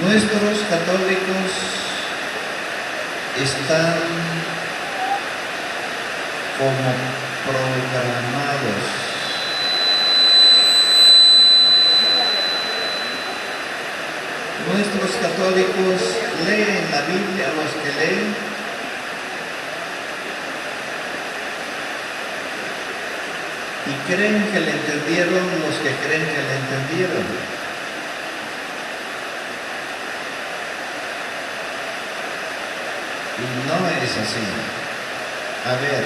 Nuestros católicos están como programados. Nuestros católicos leen la Biblia, los que leen, y creen que le entendieron los que creen que le entendieron. Y no es así. A ver,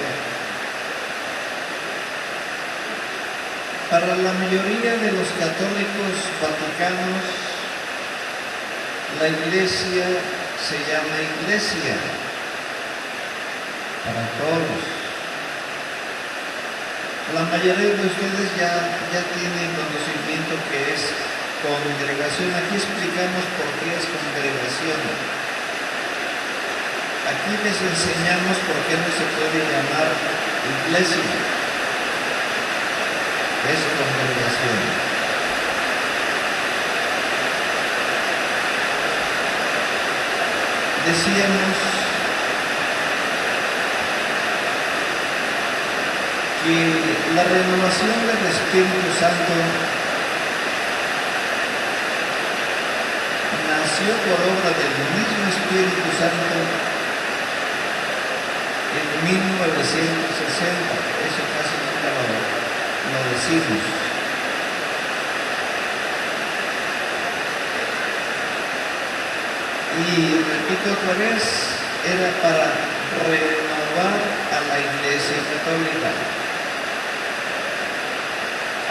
para la mayoría de los católicos vaticanos, la iglesia se llama iglesia, para todos. La mayoría de ustedes ya tienen conocimiento que es congregación. Aquí explicamos por qué es congregación. Aquí les enseñamos por qué no se puede llamar iglesia. Es congregación. Decíamos que la renovación del Espíritu Santo nació por obra del mismo Espíritu Santo en 1960, eso casi nunca lo decimos. Y repito otra vez, era para renovar a la Iglesia Católica.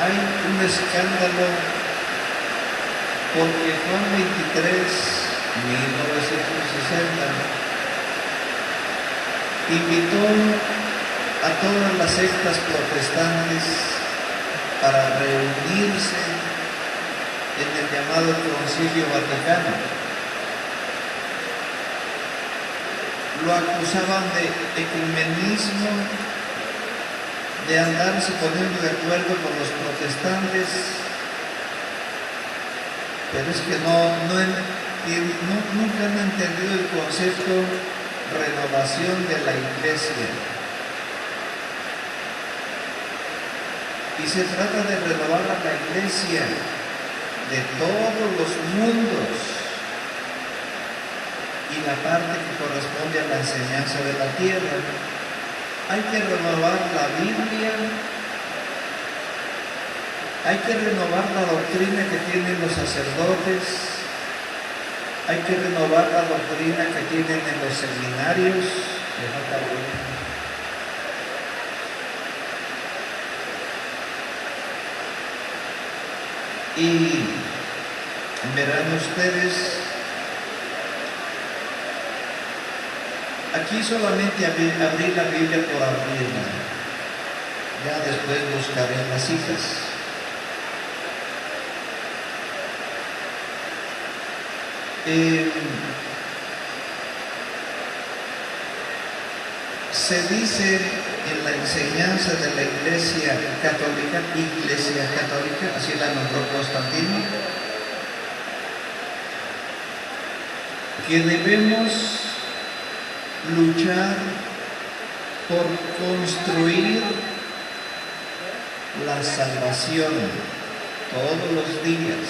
Hay un escándalo porque Juan 23, 1960, invitó a todas las sectas protestantes para reunirse en el llamado Concilio Vaticano. Lo acusaban de ecumenismo, de andarse poniendo de acuerdo con los protestantes, pero es que nunca han entendido el concepto renovación de la iglesia. Y se trata de renovar a la iglesia de todos los mundos y la parte que corresponde a la enseñanza de la tierra. Hay que renovar la Biblia, hay que renovar la doctrina que tienen los sacerdotes, hay que renovar la doctrina que tienen en los seminarios. Y verán ustedes, aquí solamente abrí la Biblia por abrirla, ya después buscaré las citas. Se dice en la enseñanza de la Iglesia Católica, así la nombró Constantino, que debemos luchar por construir la salvación todos los días,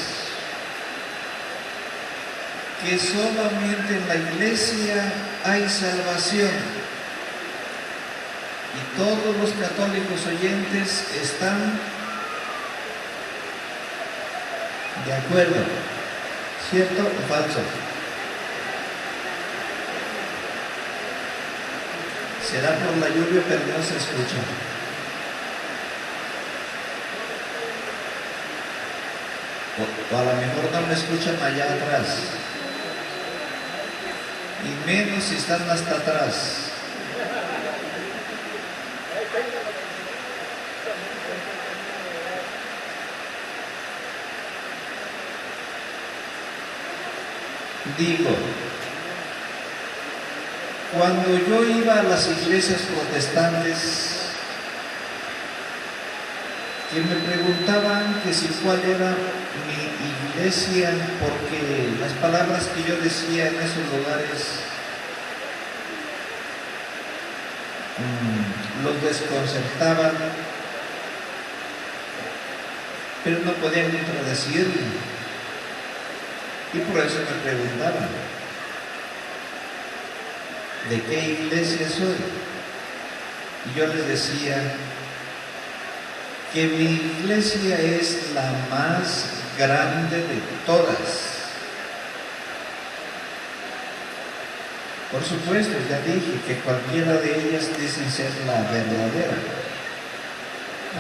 que solamente en la iglesia hay salvación, y todos los católicos oyentes están de acuerdo, ¿cierto o falso? Será por la lluvia, pero no se escucha. O a lo mejor no me escuchan allá atrás. Y menos si están hasta atrás. Digo, cuando yo iba a las iglesias protestantes, que me preguntaban que si cuál era mi iglesia, porque las palabras que yo decía en esos lugares los desconcertaban, pero no podían contradecirlo. Y por eso me preguntaban, ¿de qué iglesia soy? Y yo les decía que mi iglesia es la más grande de todas. Por supuesto, ya dije que cualquiera de ellas dicen ser la verdadera.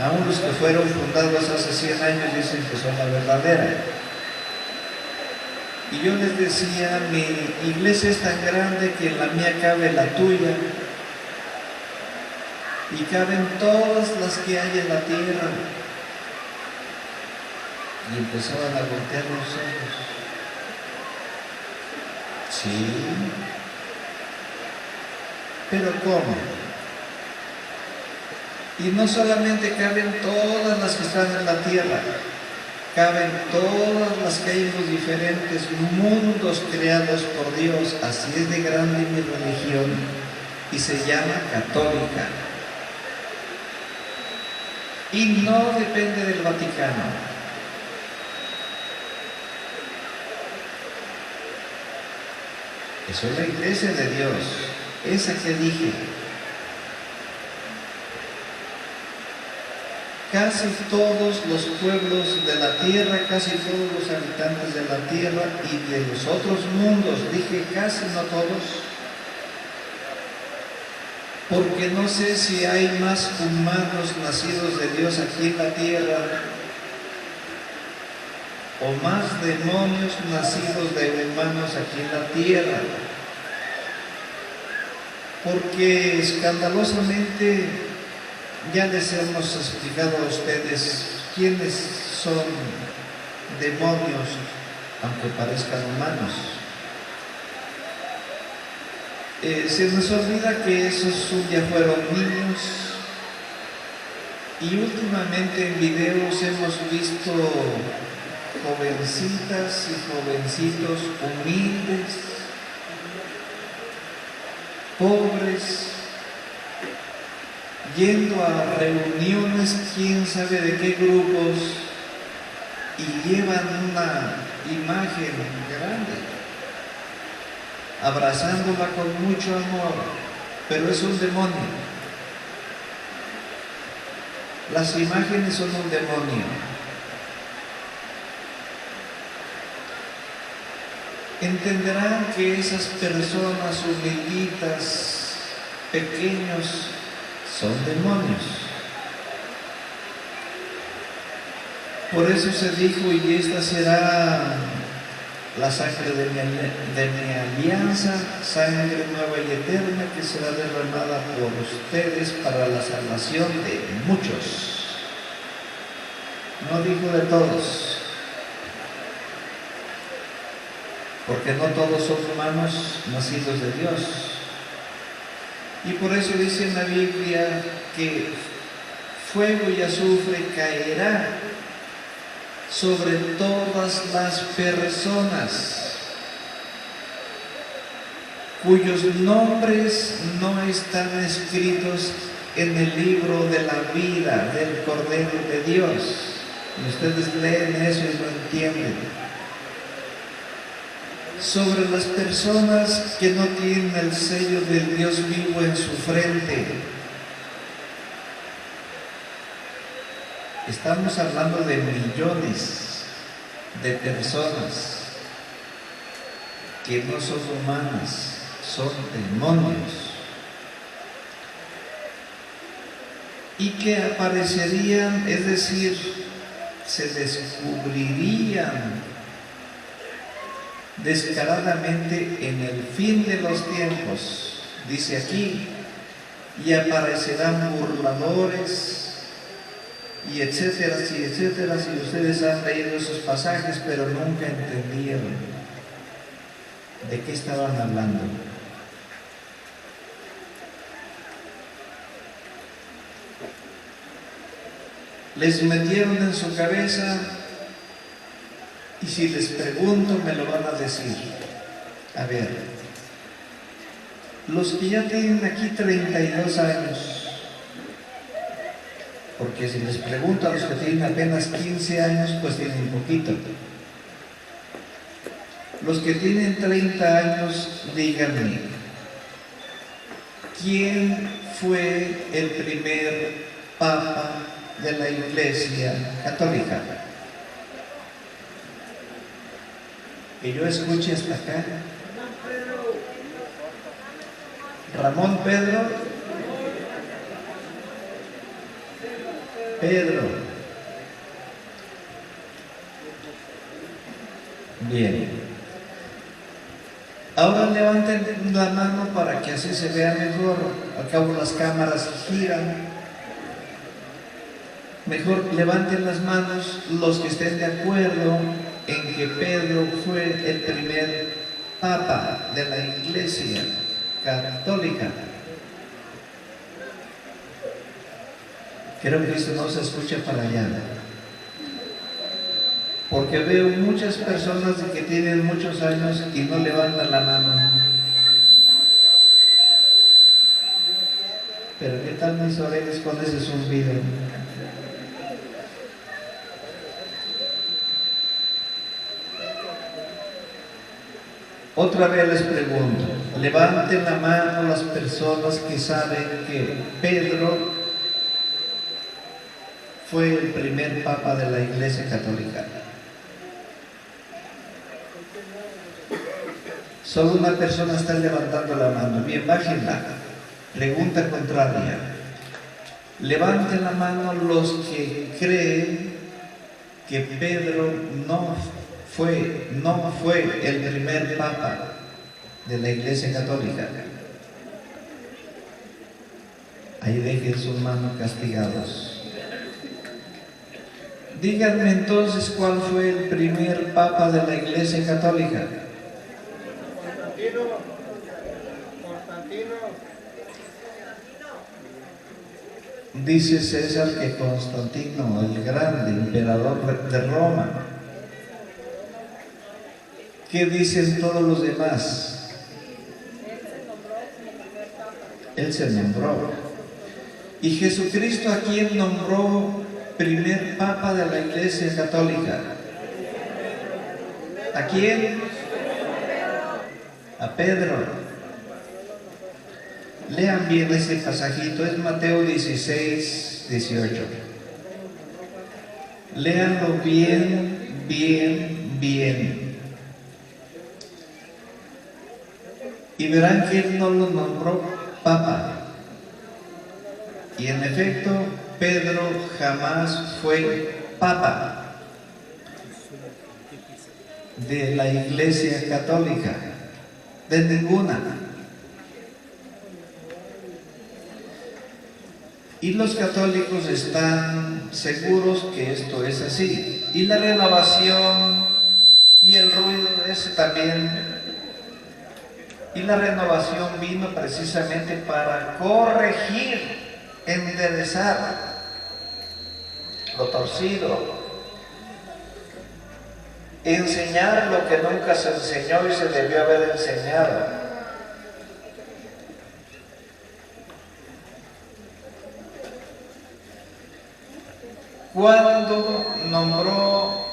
Aún los que fueron fundados hace 100 años dicen que son la verdadera. Y yo les decía, mi iglesia es tan grande que en la mía cabe la tuya, y caben todas las que hay en la tierra. Y empezaban a voltear los ojos. Sí, pero ¿cómo? Y no solamente caben todas las que están en la tierra, caben todas las que hay en los diferentes mundos creados por Dios. Así es de grande mi religión y se llama católica. Y no depende del Vaticano. Eso es la iglesia de Dios, esa que dije. Casi todos los pueblos de la tierra, casi todos los habitantes de la tierra y de los otros mundos, dije casi, no todos, porque no sé si hay más humanos nacidos de Dios aquí en la tierra o más demonios nacidos de humanos aquí en la tierra, porque escandalosamente ya les hemos explicado a ustedes quiénes son demonios, aunque parezcan humanos. Se nos olvida que esos un día fueron niños, y últimamente en videos hemos visto jovencitas y jovencitos humildes, pobres, yendo a reuniones, quién sabe de qué grupos, y llevan una imagen grande, abrazándola con mucho amor, pero es un demonio. Las imágenes son un demonio. Entenderán que esas personas humilditas, pequeños, son demonios. Por eso se dijo, y esta será la sangre de mi alianza, sangre nueva y eterna, que será derramada por ustedes para la salvación de muchos. No dijo de todos, porque no todos son humanos nacidos de Dios. Y por eso dice en la Biblia que fuego y azufre caerá sobre todas las personas cuyos nombres no están escritos en el libro de la vida del Cordero de Dios. Y ustedes leen eso y lo entienden. Sobre las personas que no tienen el sello del Dios vivo en su frente. Estamos hablando de millones de personas que no son humanas, son demonios, y que aparecerían, es decir, se descubrirían descaradamente en el fin de los tiempos. Dice aquí, y aparecerán burladores, y etcétera, y etcétera. Si ustedes han leído esos pasajes, pero nunca entendieron de qué estaban hablando. Les metieron en su cabeza Y si les pregunto, me lo van a decir. A ver, los que ya tienen aquí 32 años, porque si les pregunto a los que tienen apenas 15 años, pues tienen un poquito. Los que tienen 30 años, díganme, ¿quién fue el primer papa de la Iglesia Católica? Que yo escuche hasta acá. Ramón Pedro. Bien. Ahora levanten la mano para que así se vea mejor. Al cabo las cámaras giran. Mejor levanten las manos los que estén de acuerdo en que Pedro fue el primer papa de la Iglesia Católica. Creo que eso no se escucha para allá, porque veo muchas personas que tienen muchos años y no levantan la mano. Pero ¿qué tal mis orejas con ese zumbido? Otra vez les pregunto, levanten la mano las personas que saben que Pedro fue el primer papa de la Iglesia Católica. Solo una persona está levantando la mano. Bien, bájenla. Pregunta contraria. Levanten la mano los que creen que Pedro no fue el primer papa de la Iglesia Católica. Ahí dejen sus manos castigados. Díganme entonces cuál fue el primer papa de la Iglesia Católica. Constantino. Dice César que Constantino, el grande emperador de Roma. ¿Qué dicen todos los demás? Él se nombró. ¿Y Jesucristo a quién nombró primer papa de la Iglesia Católica? ¿A quién? A Pedro. Lean bien ese pasajito, es Mateo 16, 18. Léanlo bien, bien, bien. Y verán que él no lo nombró papa. Y en efecto, Pedro jamás fue papa de la Iglesia Católica, de ninguna. Y los católicos están seguros que esto es así. Y la renovación y el ruido ese también. Y la renovación vino precisamente para corregir, enderezar lo torcido, enseñar lo que nunca se enseñó y se debió haber enseñado. Cuando nombró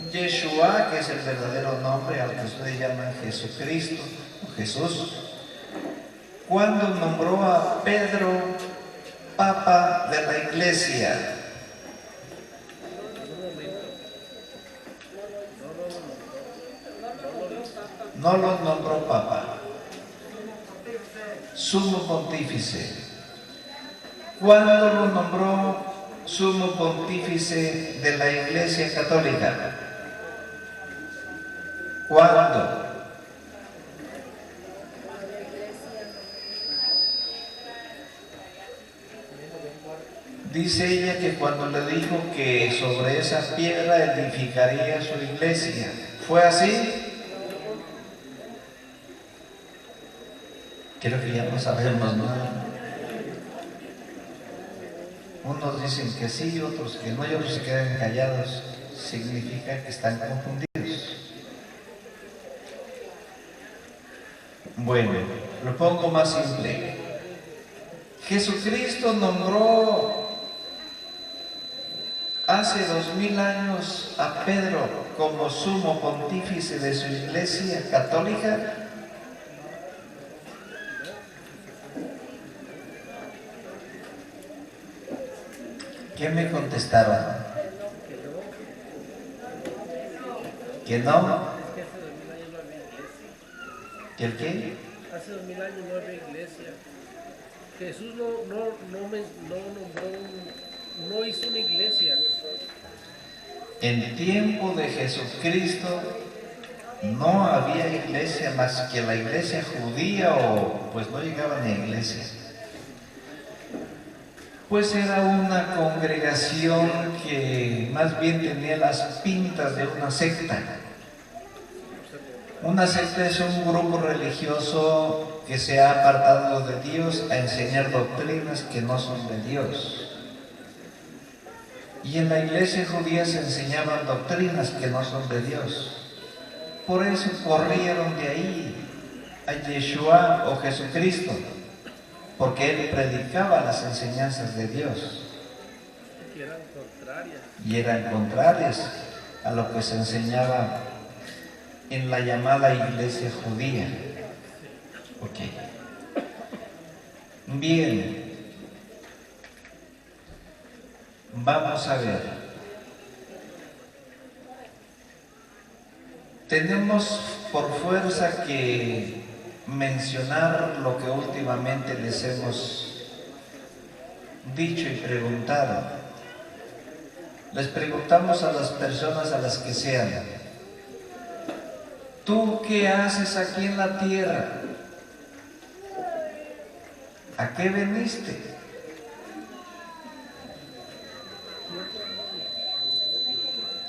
Yeshua, que es el verdadero nombre al que ustedes llaman Jesucristo o Jesús, cuando nombró a Pedro papa de la Iglesia, no lo nombró papa, sumo pontífice. ¿Cuándo lo nombró sumo pontífice de la Iglesia Católica? ¿Cuándo? Dice ella que cuando le dijo que sobre esa piedra edificaría su iglesia. ¿Fue así? Creo que ya no sabemos nada. Unos dicen que sí, otros que no, y otros se quedan callados, significa que están confundidos. Bueno, lo pongo más simple. Jesucristo nombró hace 2000 años a Pedro como sumo pontífice de su iglesia católica. ¿Qué me contestaron? ¿Que no? ¿Que el qué? Hace 2000 años no había iglesia. Jesús no hizo una iglesia. En tiempo de Jesucristo no había iglesia más que la iglesia judía, o pues no llegaban a iglesia. Pues era una congregación que más bien tenía las pintas de una secta. Una secta es un grupo religioso que se ha apartado de Dios a enseñar doctrinas que no son de Dios. Y en la iglesia judía se enseñaban doctrinas que no son de Dios. Por eso corrieron de ahí a Yeshua o Jesucristo, porque él predicaba las enseñanzas de Dios. Y eran contrarias a lo que se enseñaba en la llamada iglesia judía. Ok. Bien. Vamos a ver. Tenemos por fuerza que mencionar lo que últimamente les hemos dicho y preguntado. Les preguntamos a las personas a las que sean: ¿tú qué haces aquí en la tierra? ¿A qué veniste?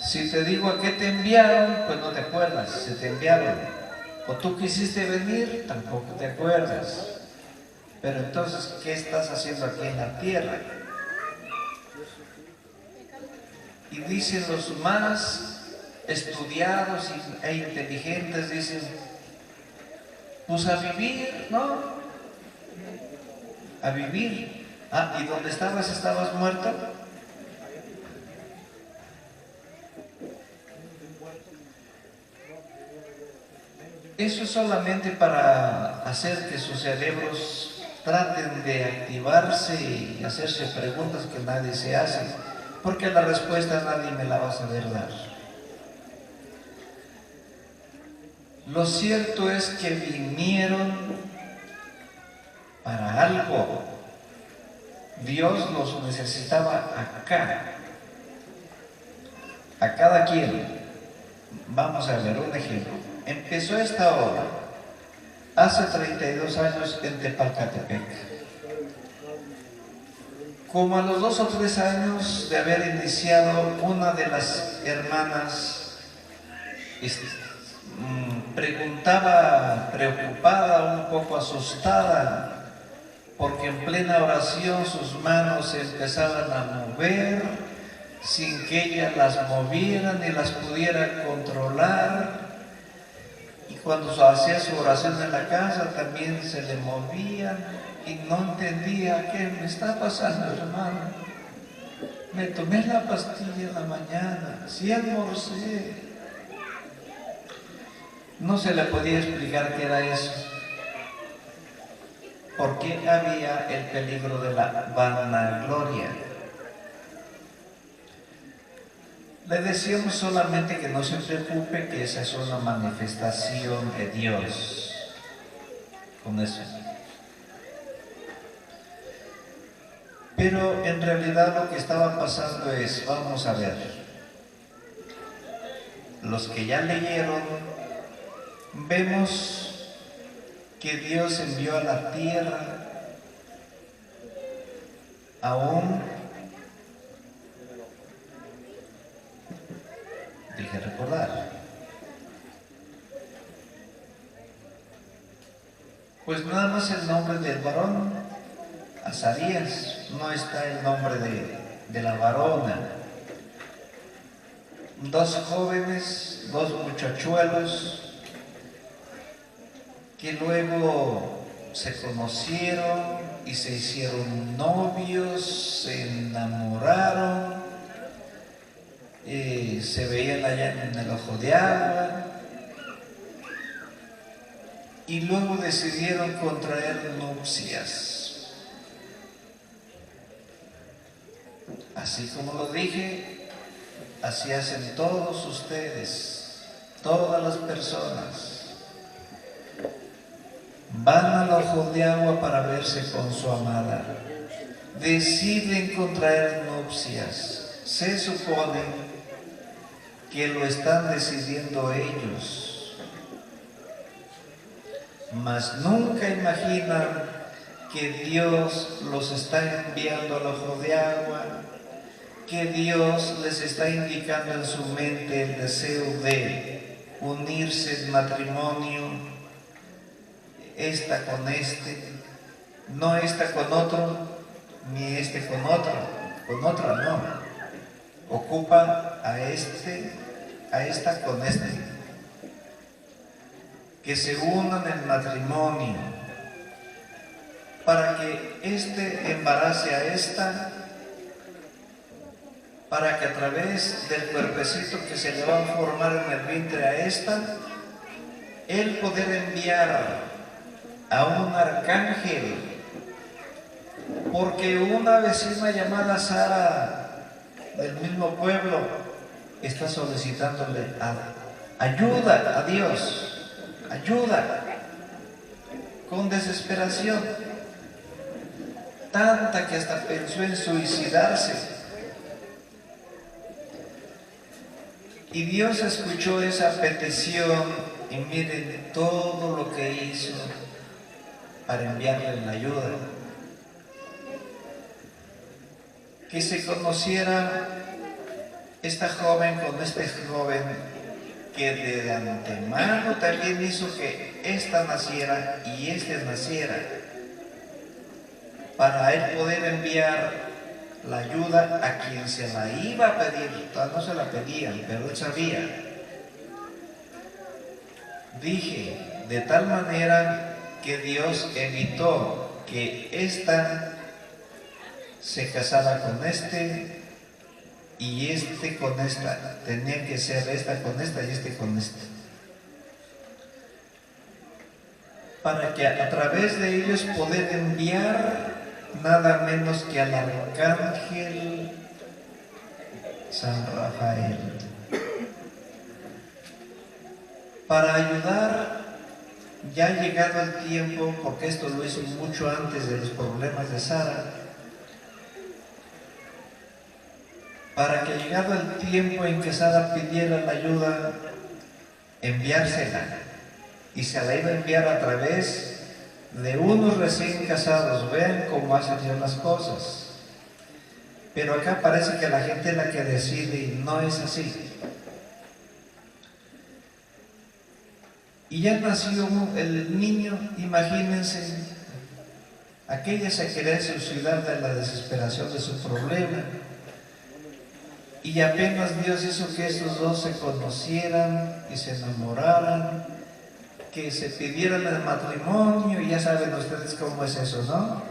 Si te digo a qué te enviaron, pues no te acuerdas, se te enviaron. O tú quisiste venir, tampoco te acuerdas. Pero entonces, ¿qué estás haciendo aquí en la tierra? Y dicen los más estudiados e inteligentes, dicen, pues a vivir, ¿no? A vivir. Ah, ¿y dónde estabas? ¿Estabas muerto? Eso es solamente para hacer que sus cerebros traten de activarse y hacerse preguntas que nadie se hace, porque la respuesta nadie me la va a saber dar. Lo cierto es que vinieron para algo. Dios los necesitaba acá, a cada quien. Vamos a ver un ejemplo. Empezó esta obra hace 32 años en Tepalcatepec. Como a los 2 o 3 años de haber iniciado, una de las hermanas preguntaba, preocupada, un poco asustada, porque en plena oración sus manos se empezaban a mover sin que ella las moviera ni las pudiera controlar. Y cuando hacía su oración en la casa también se le movían y no entendía qué me está pasando, hermano. Me tomé la pastilla en la mañana, sí almorcé. No se le podía explicar qué era eso, porque había el peligro de la vanagloria. Le decíamos solamente que no se preocupe, que esa es una manifestación de Dios. Con eso. Pero en realidad lo que estaba pasando es, vamos a ver, los que ya leyeron, vemos que Dios envió a la tierra a dije recordar, pues nada más el nombre del varón, Azarías, no está el nombre de la varona. dos jóvenes, dos muchachuelos, que luego se conocieron y se hicieron novios, se enamoraron, se veían allá en el Ojo de Agua y luego decidieron contraer nupcias. Así como lo dije, así hacen todos ustedes, todas las personas. Van al Ojo de Agua para verse con su amada. Deciden contraer nupcias. Se supone que lo están decidiendo ellos, mas nunca imaginan que Dios los está enviando al Ojo de Agua, que Dios les está indicando en su mente el deseo de unirse en matrimonio, esta con este, no esta con otro, ni este con otro, con otra no. Ocupa a esta con este. Que se unan en matrimonio para que este embarace a esta, para que a través del cuerpecito que se le va a formar en el vientre a esta, él poder enviar a un arcángel, porque una vecina llamada Sara del mismo pueblo está solicitándole ayuda a Dios, ayuda, con desesperación, tanta que hasta pensó en suicidarse. Y Dios escuchó esa petición y miren todo lo que hizo para enviarle la ayuda. Que se conociera esta joven con este joven, que de antemano también hizo que ésta naciera y éste naciera, para él poder enviar la ayuda a quien se la iba a pedir. Todavía no se la pedían, pero él sabía. Dije, de tal manera que Dios evitó que ésta se casara con este y este con esta. Tenía que ser esta con esta y este con este, para que a través de ellos poder enviar nada menos que al arcángel San Rafael, para ayudar. Ya llegado el tiempo, porque esto lo hizo mucho antes de los problemas de Sara, para que llegado el tiempo en que Sara pidiera la ayuda, enviársela, y se la iba a enviar a través de unos recién casados. Vean cómo hacen Dios las cosas. Pero acá parece que la gente es la que decide y no es así. Y ya nació el niño, imagínense, aquella se quería suicidar de la desesperación de su problema. Y apenas Dios hizo que estos dos se conocieran y se enamoraran, que se pidieran el matrimonio, y ya saben ustedes cómo es eso, ¿no?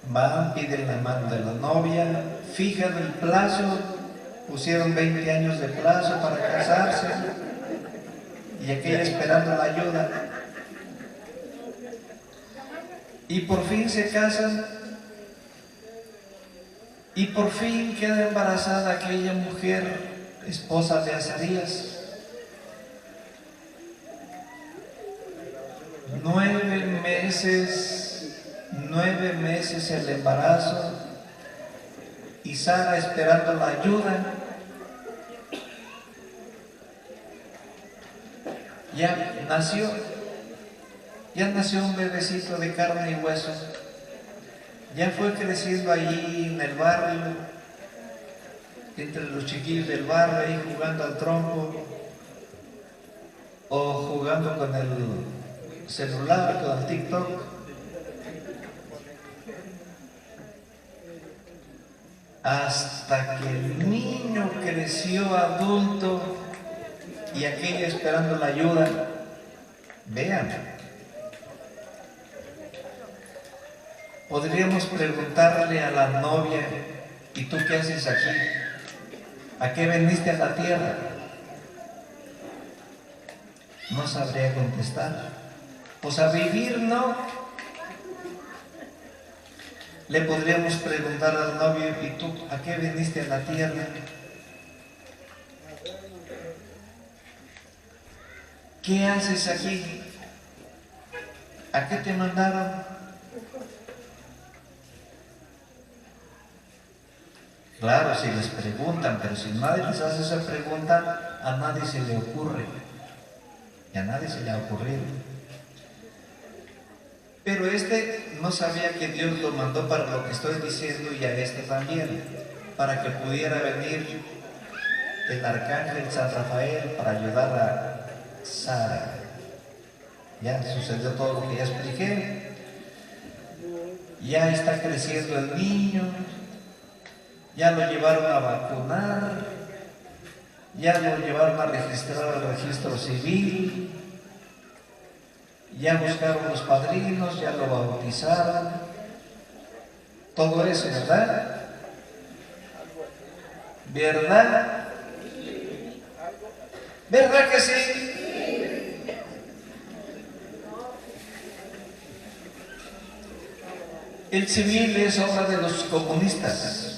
Van, piden la mano de la novia, fijan el plazo, pusieron 20 años de plazo para casarse, y aquella esperando la ayuda. Y por fin se casan, y por fin queda embarazada aquella mujer, esposa de Azarías. 9 meses el embarazo, y Sara esperando la ayuda. Ya nació un bebecito de carne y hueso. Ya fue creciendo allí en el barrio, entre los chiquillos del barrio, ahí jugando al trompo o jugando con el celular, con el TikTok. hasta que el niño creció adulto y aquella esperando la ayuda. Vean, podríamos preguntarle a la novia: ¿y tú qué haces aquí? ¿A qué veniste a la tierra? No sabría contestar. Pues a vivir, ¿no? Le podríamos preguntar al novio: ¿y tú a qué viniste a la tierra? ¿Qué haces aquí? ¿A qué te mandaron? Claro, si les preguntan, pero si nadie les hace esa pregunta, a nadie se le ocurre. Y a nadie se le ha ocurrido. Pero este no sabía que Dios lo mandó para lo que estoy diciendo, y a este también, para que pudiera venir el arcángel San Rafael para ayudar a Sara. Ya sucedió todo lo que ya expliqué. Ya está creciendo el niño, ya lo llevaron a vacunar, ya lo llevaron a registrar al registro civil, ya buscaron los padrinos, ya lo bautizaron, todo eso, ¿verdad? ¿Verdad? ¿Verdad que sí? El civil es obra de los comunistas.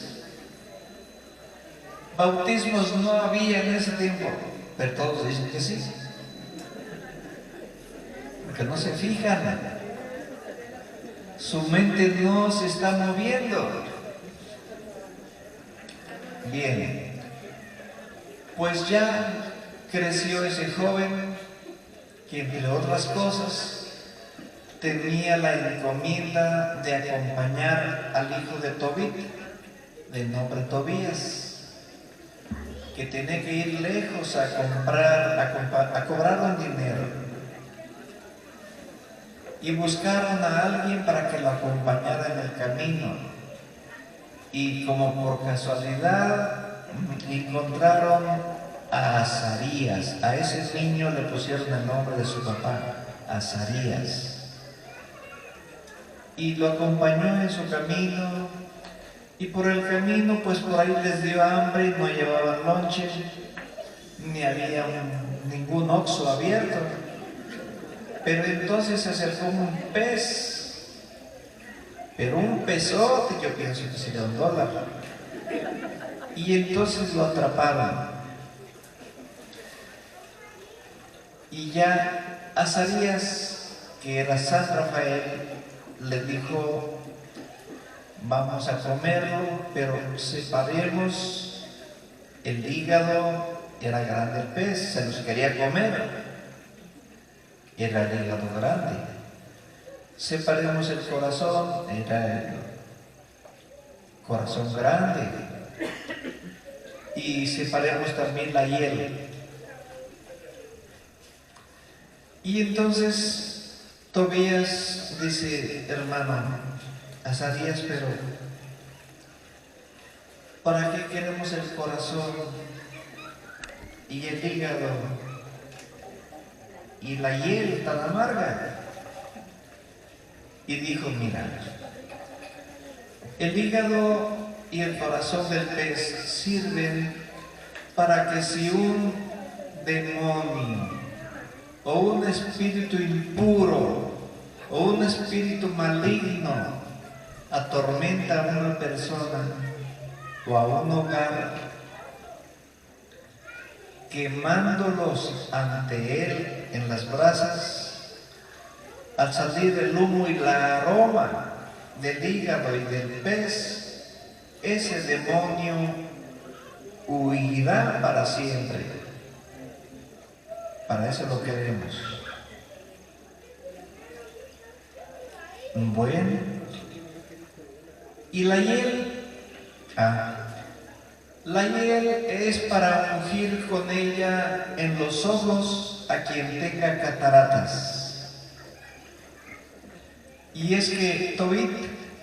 Bautismos no había en ese tiempo, pero todos dicen que sí, porque no se fijan, su mente no se está moviendo. Bien, pues ya creció ese joven que, entre otras cosas, tenía la encomienda de acompañar al hijo de Tobit, de nombre Tobías, que tenía que ir lejos a cobrar un dinero. Y buscaron a alguien para que lo acompañara en el camino. Y como por casualidad encontraron a Azarías. A ese niño le pusieron el nombre de su papá, Azarías. Y lo acompañó en su camino. Y por el camino, pues por ahí les dio hambre, no llevaban lonche, ni había ningún oxxo abierto. Pero entonces se acercó un pez, pero un pezote, yo pienso que sería $1. Y entonces lo atraparon. Y ya Azarías, que era San Rafael, le dijo: vamos a comerlo, pero separemos el hígado. Era grande el pez, se los quería comer. Era el hígado grande. Separemos el corazón, era el corazón grande. Y separemos también la hiel. Y entonces Tobías dice: hermano Azarías, pero ¿para qué queremos el corazón y el hígado y la hiel tan amarga? Y dijo: mira, el hígado y el corazón del pez sirven para que si un demonio o un espíritu impuro o un espíritu maligno atormenta a una persona o a un hogar, quemándolos ante él en las brasas, al salir el humo y la aroma del hígado y del pez, ese demonio huirá para siempre. Para eso lo queremos. Bueno, y la hiel, la hiel es para ungir con ella en los ojos a quien tenga cataratas. Y es que Tobit,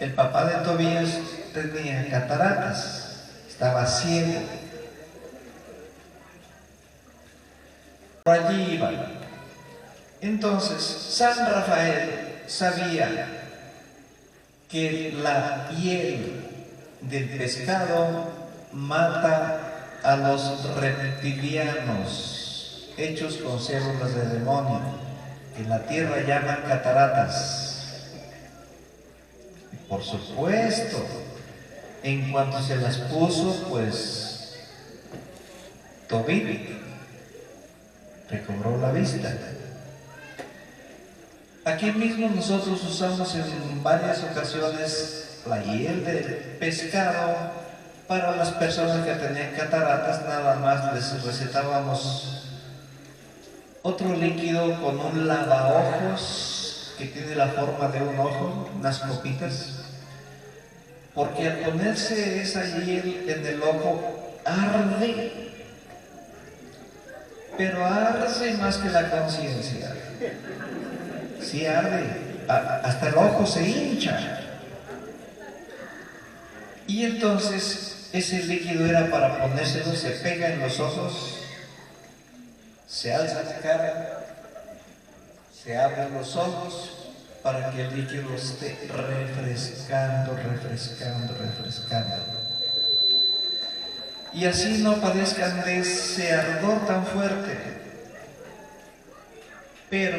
el papá de Tobías, tenía cataratas. estaba ciego. Por allí iba. Entonces, San Rafael sabía que la piel del pescado mata a los reptilianos, hechos con células de demonio, que en la tierra llaman cataratas. Y por supuesto, en cuanto se las puso, pues Tobit recobró la vista. Aquí mismo nosotros usamos en varias ocasiones la hiel del pescado para las personas que tenían cataratas. Nada más les recetábamos otro líquido con un lavaojos que tiene la forma de un ojo, unas copitas, porque al ponerse esa hiel en el ojo arde, pero arde más que la conciencia. Sí arde, hasta el ojo se hincha. Y entonces ese líquido era para ponérselo, se pega en los ojos, se alza la cara, se abren los ojos para que el líquido esté refrescando, refrescando, refrescando. Y así no padezcan de ese ardor tan fuerte. Pero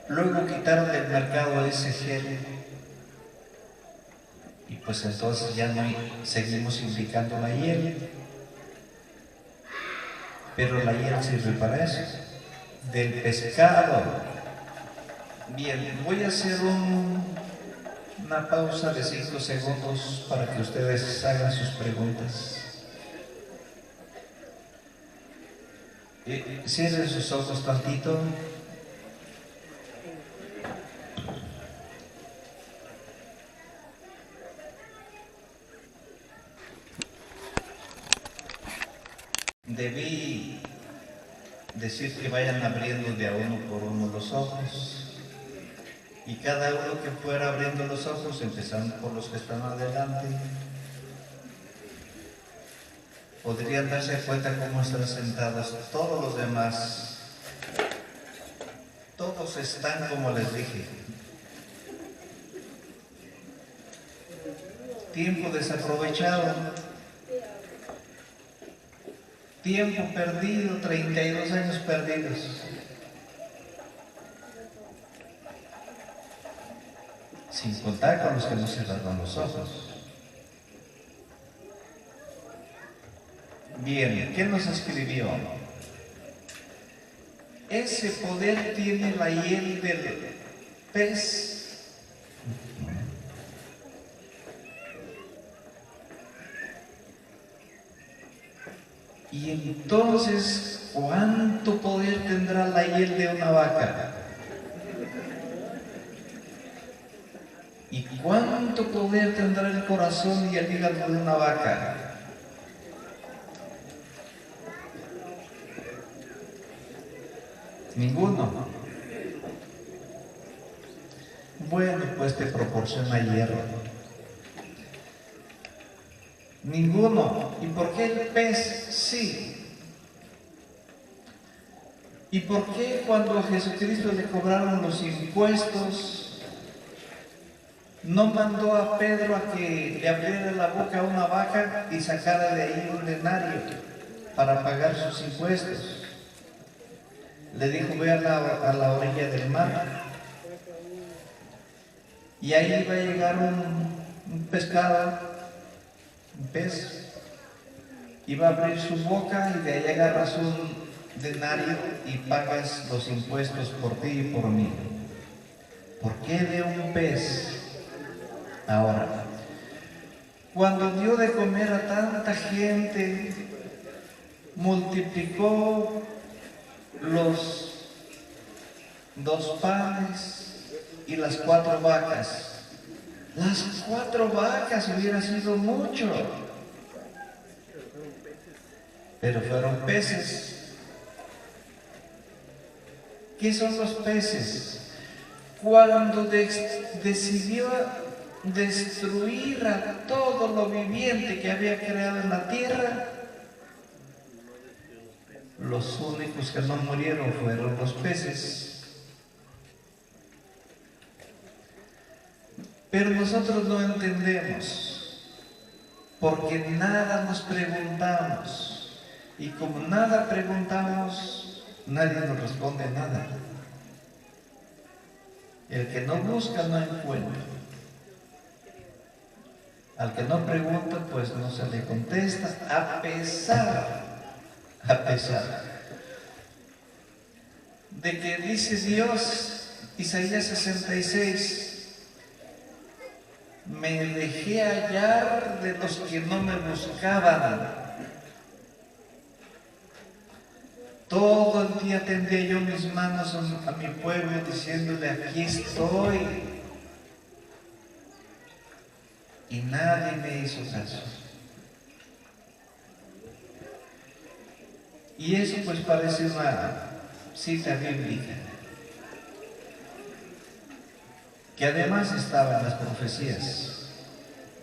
luego quitaron del mercado ese gel y pues entonces ya no seguimos indicando la hiel, pero la hiel sirve para eso, del pescado. Bien, voy a hacer una pausa de 5 segundos para que ustedes hagan sus preguntas. Cierren sus ojos tantito. Debí decir que vayan abriendo de a uno por uno los ojos, y cada uno que fuera abriendo los ojos, empezando por los que están adelante, podrían darse cuenta cómo están sentados todos los demás. Todos están como les dije. Tiempo desaprovechado. Tiempo perdido, 32 años perdidos. Sin contar con los que no cerraron los ojos. Bien, ¿qué nos escribió? Ese poder tiene la hiel del pez. Y entonces, ¿cuánto poder tendrá la hiel de una vaca? ¿Y cuánto poder tendrá el corazón y el hígado de una vaca? Ninguno. Bueno, pues te proporciona hierro. Ninguno. ¿Y por qué el pez sí? ¿Y por qué cuando a Jesucristo le cobraron los impuestos, no mandó a Pedro a que le abriera la boca a una vaca y sacara de ahí un denario para pagar sus impuestos? Le dijo, ve a la orilla del mar, y ahí va a llegar un pescado, un pez, y va a abrir su boca, y de ahí agarras un denario y pagas los impuestos por ti y por mí. ¿Por qué de un pez? Ahora, cuando dio de comer a tanta gente, multiplicó los 2 panes y las 4 vacas. Las 4 vacas hubiera sido mucho, pero fueron peces. ¿Qué son los peces? Cuando decidió destruir a todo lo viviente que había creado en la tierra, los únicos que no murieron fueron los peces. Pero nosotros no entendemos, porque nada nos preguntamos, y como nada preguntamos, nadie nos responde nada. El que no busca no encuentra. Al que no pregunta, pues no se le contesta, a pesar de que dice Dios, Isaías 66, me dejé hallar de los que no me buscaban. Todo el día tendía yo mis manos a mi pueblo diciéndole, aquí estoy. Y nadie me hizo caso. Y eso pues parece una cita bíblica, que además estaba en las profecías.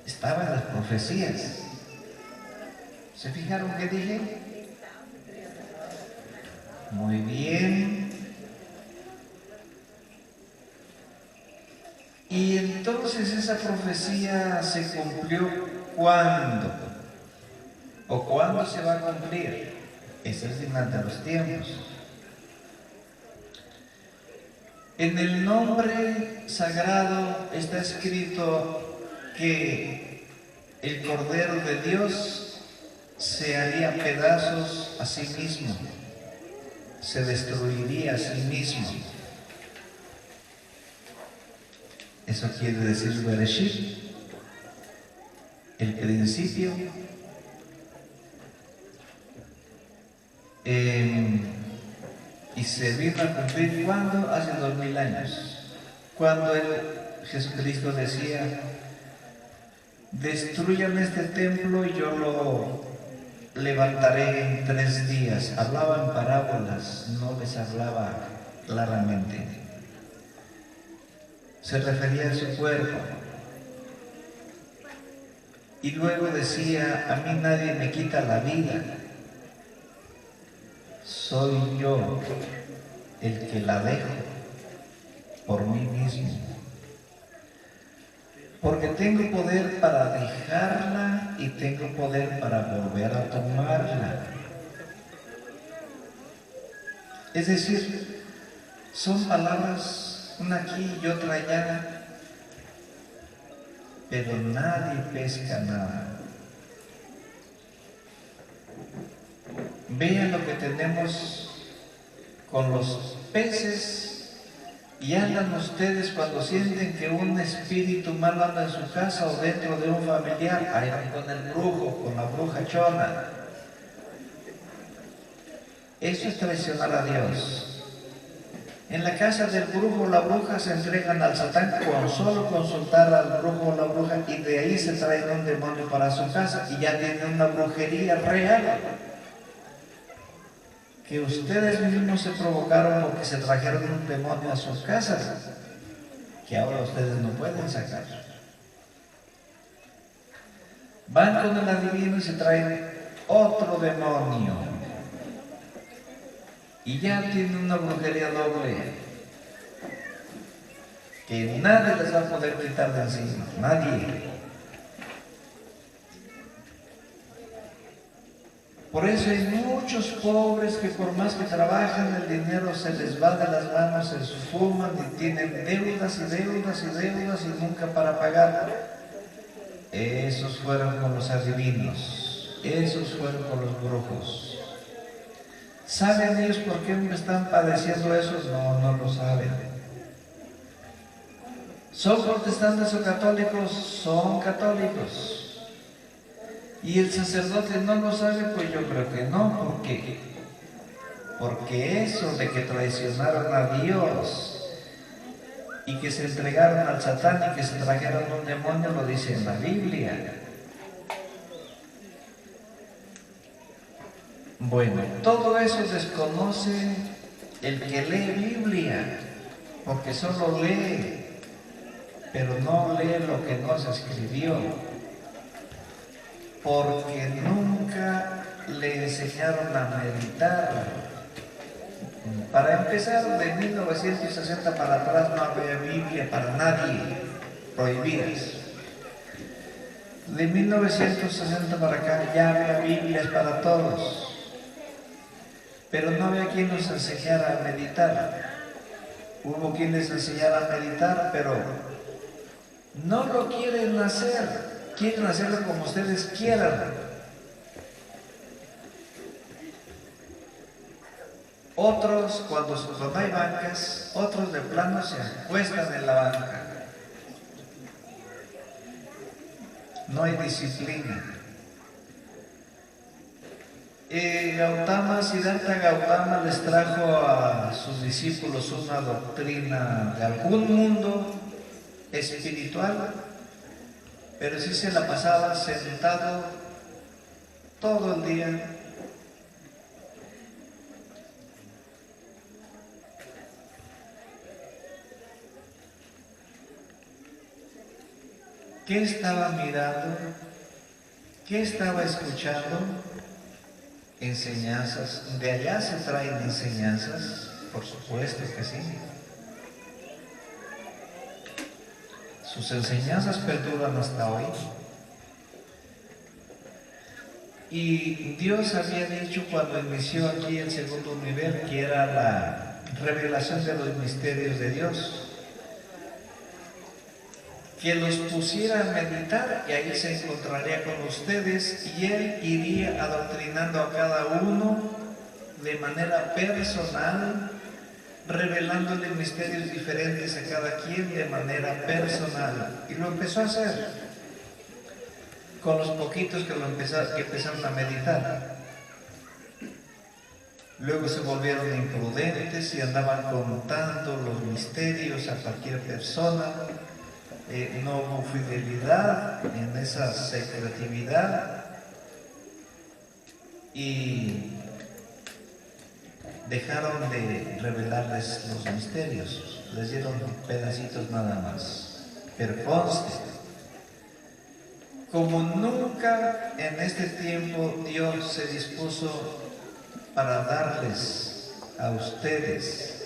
Estaba en las profecías. ¿Se fijaron qué dije? Muy bien. Y entonces esa profecía se cumplió ¿cuándo? ¿O cuándo se va a cumplir? Es el final de los tiempos. En el nombre sagrado está escrito que el Cordero de Dios se haría pedazos a sí mismo, se destruiría a sí mismo. Eso quiere decir Bereshit, el principio. Y se vino a cumplir ¿cuándo? Hace 2000 años. Cuando Jesucristo decía, destruyan este templo y yo lo levantaré en 3 días. Hablaba en parábolas, no les hablaba claramente. Se refería a su cuerpo. Y luego decía, a mí nadie me quita la vida. Soy yo el que la dejo por mí mismo. Porque tengo poder para dejarla y tengo poder para volver a tomarla. Es decir, son palabras, una aquí y otra allá, pero nadie pesca nada. Vean lo que tenemos con los peces y andan ustedes cuando sienten que un espíritu malo anda en su casa o dentro de un familiar, ahí van con el brujo, con la bruja chona. Eso es traicionar a Dios. En la casa del brujo o la bruja se entregan al Satán con solo consultar al brujo o la bruja, y de ahí se traen un demonio para su casa y ya tienen una brujería real que ustedes mismos se provocaron porque se trajeron un demonio a sus casas que ahora ustedes no pueden sacar. Van con el adivino y se traen otro demonio y ya tienen una brujería doble que nadie les va a poder quitar de encima, nadie. Por eso hay muchos pobres que por más que trabajan el dinero se les va de las manos, se esfuman y tienen deudas y deudas y deudas y nunca para pagar. Esos fueron con los adivinos, esos fueron con los brujos. ¿Saben ellos por qué me están padeciendo esos? No, no lo saben. ¿Son protestantes o católicos? Son católicos. ¿Y el sacerdote no lo sabe? Pues yo creo que no. ¿Por qué? Porque eso de que traicionaron a Dios y que se entregaron al Satán y que se trajeron un demonio lo dice en la Biblia. Bueno, todo eso desconoce el que lee Biblia, porque solo lee. pero no lee lo que no se escribió, porque nunca le enseñaron a meditar. Para empezar, de 1960 para atrás no había Biblia para nadie, prohibidas. De 1960 para acá ya había Biblias para todos, pero no había quien nos enseñara a meditar. Hubo quien les enseñara a meditar, pero no lo quieren hacer, quieren hacerlo como ustedes quieran. Otros, cuando hay bancas, otros de plano se acuestan en la banca. No hay disciplina. Siddhartha Gautama les trajo a sus discípulos una doctrina de algún mundo espiritual, pero sí se la pasaba sentado todo el día. ¿Qué estaba mirando? ¿Qué estaba escuchando? Enseñanzas. ¿De allá se traen enseñanzas? Por supuesto que sí. Sus enseñanzas perduran hasta hoy. Y Dios había dicho cuando inició aquí el segundo nivel, que era la revelación de los misterios de Dios, que los pusiera a meditar, y ahí se encontraría con ustedes, y Él iría adoctrinando a cada uno de manera personal, revelándole misterios diferentes a cada quien de manera personal. Y lo empezó a hacer con los poquitos que empezaron a meditar. Luego se volvieron imprudentes y andaban contando los misterios a cualquier persona. No hubo fidelidad en esa secretividad y dejaron de revelarles los misterios, les dieron pedacitos nada más. Pero conste, como nunca en este tiempo Dios se dispuso para darles a ustedes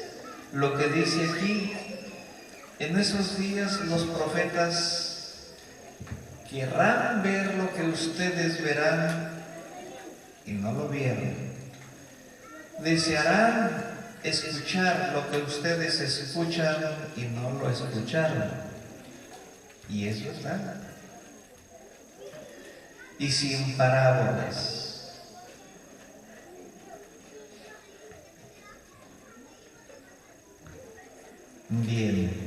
lo que dice aquí. En esos días los profetas querrán ver lo que ustedes verán y no lo vieron. Desearán escuchar lo que ustedes escuchan y no lo escucharon. Y es verdad. Y sin parábolas. Bien.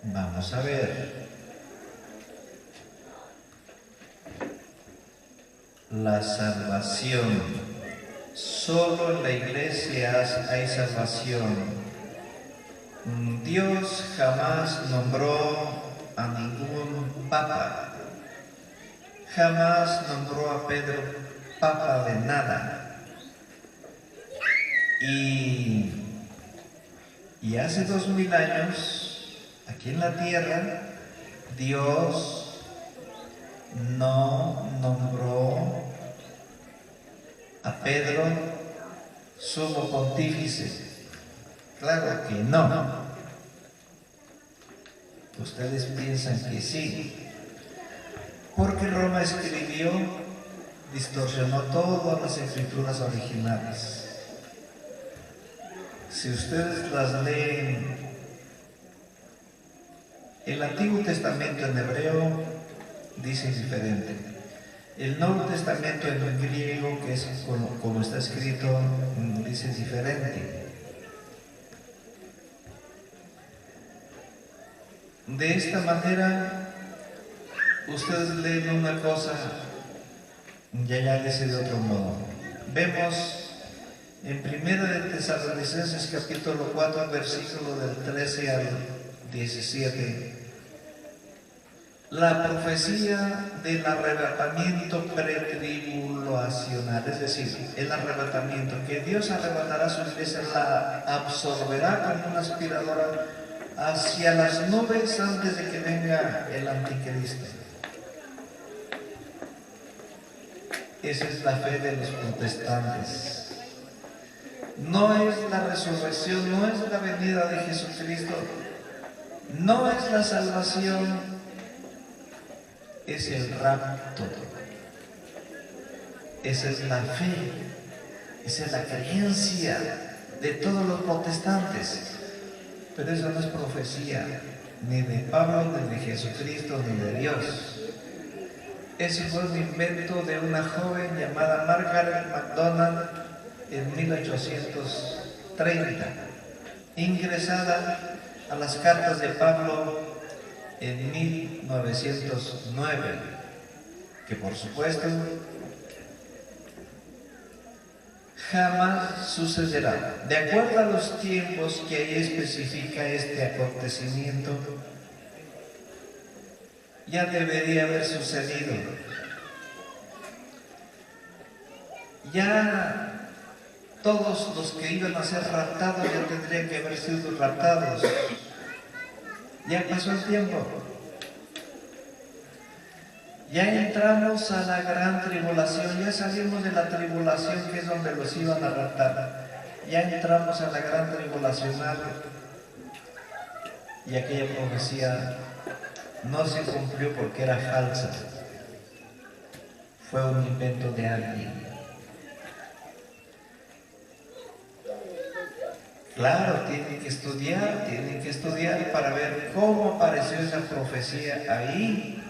Vamos a ver. La salvación. Solo en la iglesia hay salvación. Dios jamás nombró a ningún papa. Jamás nombró a Pedro papa de nada. Y hace 2000 años, aquí en la tierra, Dios no nombró a Pedro sumo pontífice. Claro que no. Ustedes piensan que sí, porque Roma escribió, distorsionó todas las escrituras originales. Si ustedes las leen, el Antiguo Testamento en hebreo dice diferente. El Nuevo Testamento en griego, que es como está escrito, dice diferente. De esta manera, ustedes leen una cosa y allá dice de otro modo. Vemos en Primera de Tesalonicenses capítulo 4, versículo del 13 al 17. la profecía del arrebatamiento pretribulacional, es decir, el arrebatamiento, que Dios arrebatará a su iglesia, la absorberá como una aspiradora hacia las nubes antes de que venga el anticristo. Esa es la fe de los protestantes. No es la resurrección, no es la venida de Jesucristo, no es la salvación, es el rapto. Esa es la fe, esa es la creencia de todos los protestantes. Pero eso no es profecía, ni de Pablo, ni de Jesucristo, ni de Dios. Ese fue un invento de una joven llamada Margaret MacDonald en 1830, ingresada a las cartas de Pablo en 1909, que por supuesto jamás sucederá. De acuerdo a los tiempos que ahí especifica este acontecimiento, ya debería haber sucedido. Ya todos los que iban a ser raptados ya tendrían que haber sido raptados. Ya pasó el tiempo. Ya entramos a la gran tribulación, ya salimos de la tribulación que es donde los iban a raptar. Ya entramos a la gran tribulación y aquella profecía no se cumplió porque era falsa. Fue un invento de alguien. Claro, tienen que estudiar para ver cómo apareció esa profecía ahí.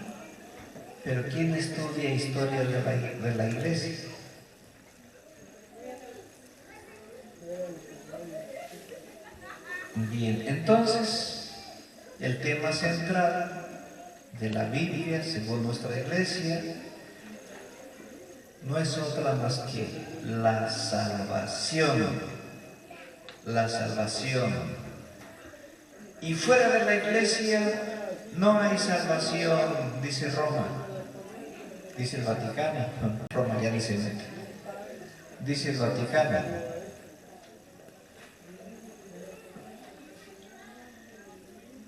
Pero ¿quién estudia historia de la iglesia? Bien, entonces, el tema central de la Biblia, según nuestra iglesia, no es otra más que la salvación. La salvación. Y fuera de la iglesia no hay salvación, dice Roma. Dice el Vaticano. Roma ya dice neta. Dice el Vaticano.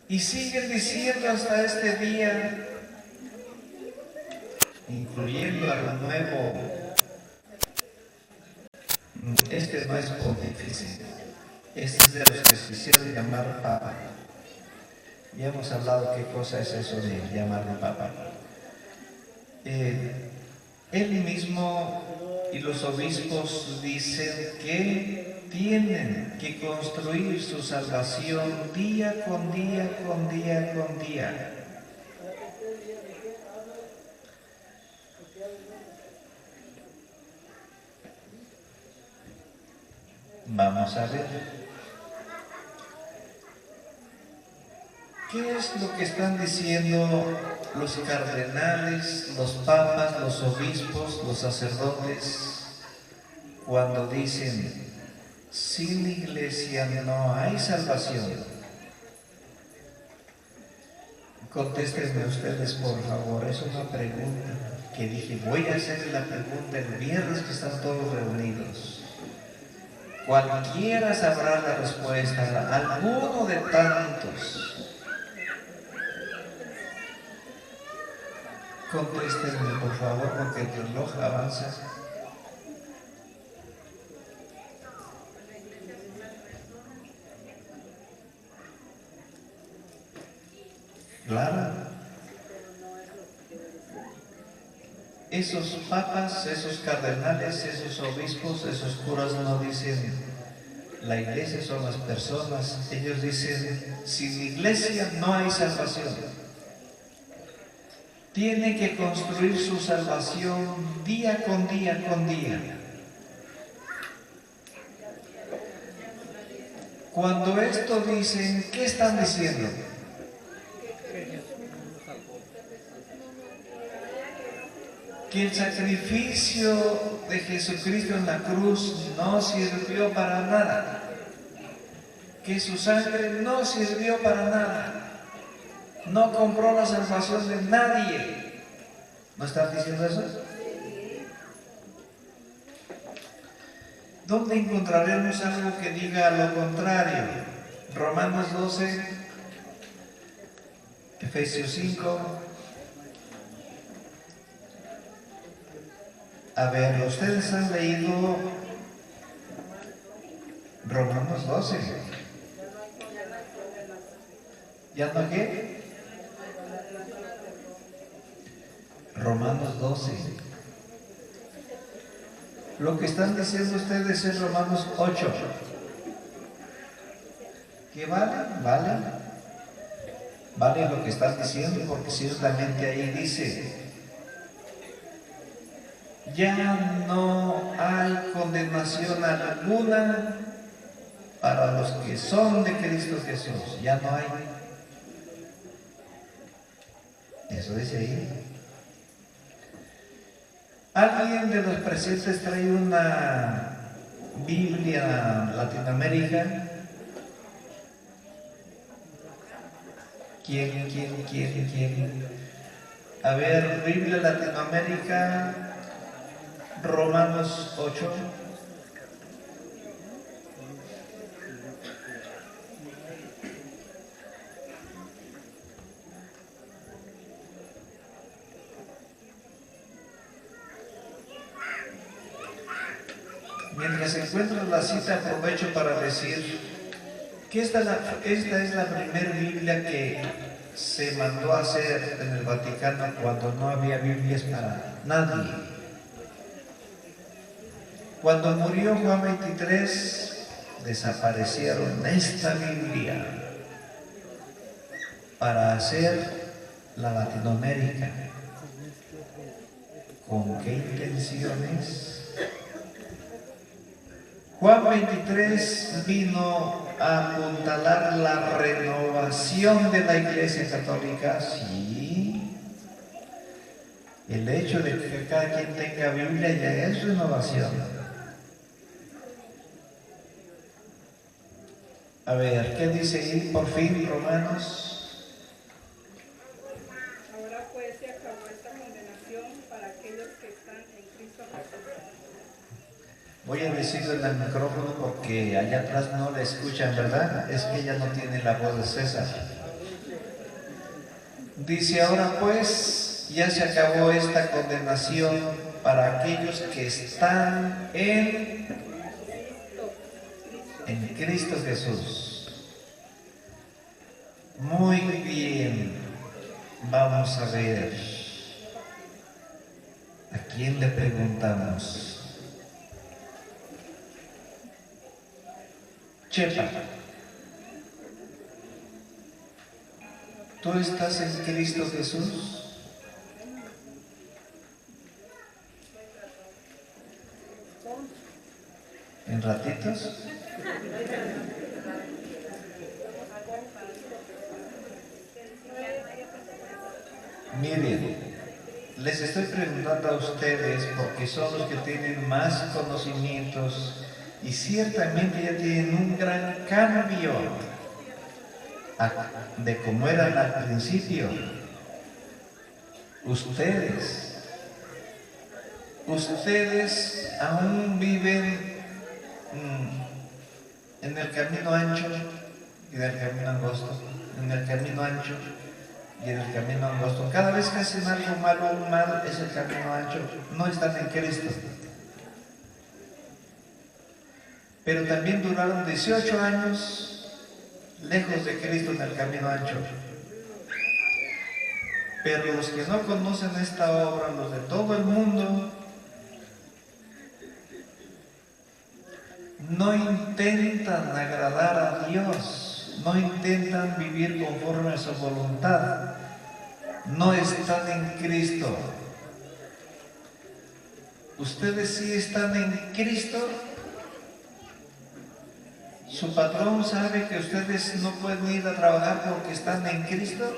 Y siguen diciendo hasta este día, incluyendo a lo nuevo. Este no es pontífice. Este es de los que se hicieron llamar Papa. Ya hemos hablado qué cosa es eso de llamarlo Papa. Él mismo y los obispos dicen que tienen que construir su salvación día con día, con día, con día. Vamos a ver. ¿Qué es lo que están diciendo los cardenales, los papas, los obispos, los sacerdotes cuando dicen sin iglesia no hay salvación? Contéstenme ustedes, por favor. Es una pregunta que dije, voy a hacer la pregunta el viernes que están todos reunidos. Cualquiera sabrá la respuesta, alguno de tantos. Contéstenme, por favor, porque el reloj avanza. Claro. Esos papas, esos cardenales, esos obispos, esos curas no dicen la iglesia son las personas. Ellos dicen sin iglesia no hay salvación. Tiene que construir su salvación día con día con día. Cuando esto dicen, ¿qué están diciendo? Que el sacrificio de Jesucristo en la cruz no sirvió para nada. Que su sangre no sirvió para nada. No compró la salvación de nadie. ¿No están diciendo eso? ¿Dónde encontraremos algo que diga lo contrario? Romanos 12, Efesios 5. A ver, ustedes han leído Romanos 12. ¿Ya no qué? Romanos 12. Lo que están diciendo ustedes es Romanos 8. ¿Qué vale? Vale. Vale lo que están diciendo, porque ciertamente ahí dice: ya no hay condenación alguna para los que son de Cristo Jesús. Ya no hay. Eso dice ahí. ¿Alguien de los presentes trae una Biblia Latinoamérica? ¿Quién? A ver, Biblia Latinoamérica, Romanos 8. Mientras se encuentra la cita, aprovecho para decir que esta es la primera Biblia que se mandó a hacer en el Vaticano cuando no había Biblias para nadie. Cuando murió Juan 23, desaparecieron esta Biblia para hacer la Latinoamérica. ¿Con qué intenciones? Juan 23 vino a apuntalar la renovación de la Iglesia Católica, sí. El hecho de que cada quien tenga Biblia ya es renovación. A ver, ¿qué dice ahí por fin Romanos? Ahora pues se acabó esta condenación para aquellos que están en Cristo Jesús. Voy a decirlo en el micrófono porque allá atrás no la escuchan, ¿verdad? Es que ella no tiene la voz de César. Dice: ahora pues ya se acabó esta condenación para aquellos que están en Cristo Jesús. Muy bien, vamos a ver. ¿A quién le preguntamos? Chepa, ¿tú estás en Cristo Jesús? ¿En ratitos? Miren, les estoy preguntando a ustedes porque son los que tienen más conocimientos y ciertamente ya tienen un gran cambio de cómo eran al principio. Ustedes aún viven en el camino ancho y en el camino angosto, en el camino ancho y en el camino angosto. Cada vez que hacen algo malo, un mal es el camino ancho, no están en Cristo. Pero también duraron 18 años lejos de Cristo en el camino ancho. Pero los que no conocen esta obra, los de todo el mundo, no intentan agradar a Dios, no intentan vivir conforme a su voluntad, no están en Cristo. ¿Ustedes sí están en Cristo? ¿Su patrón sabe que ustedes no pueden ir a trabajar porque están en Cristo?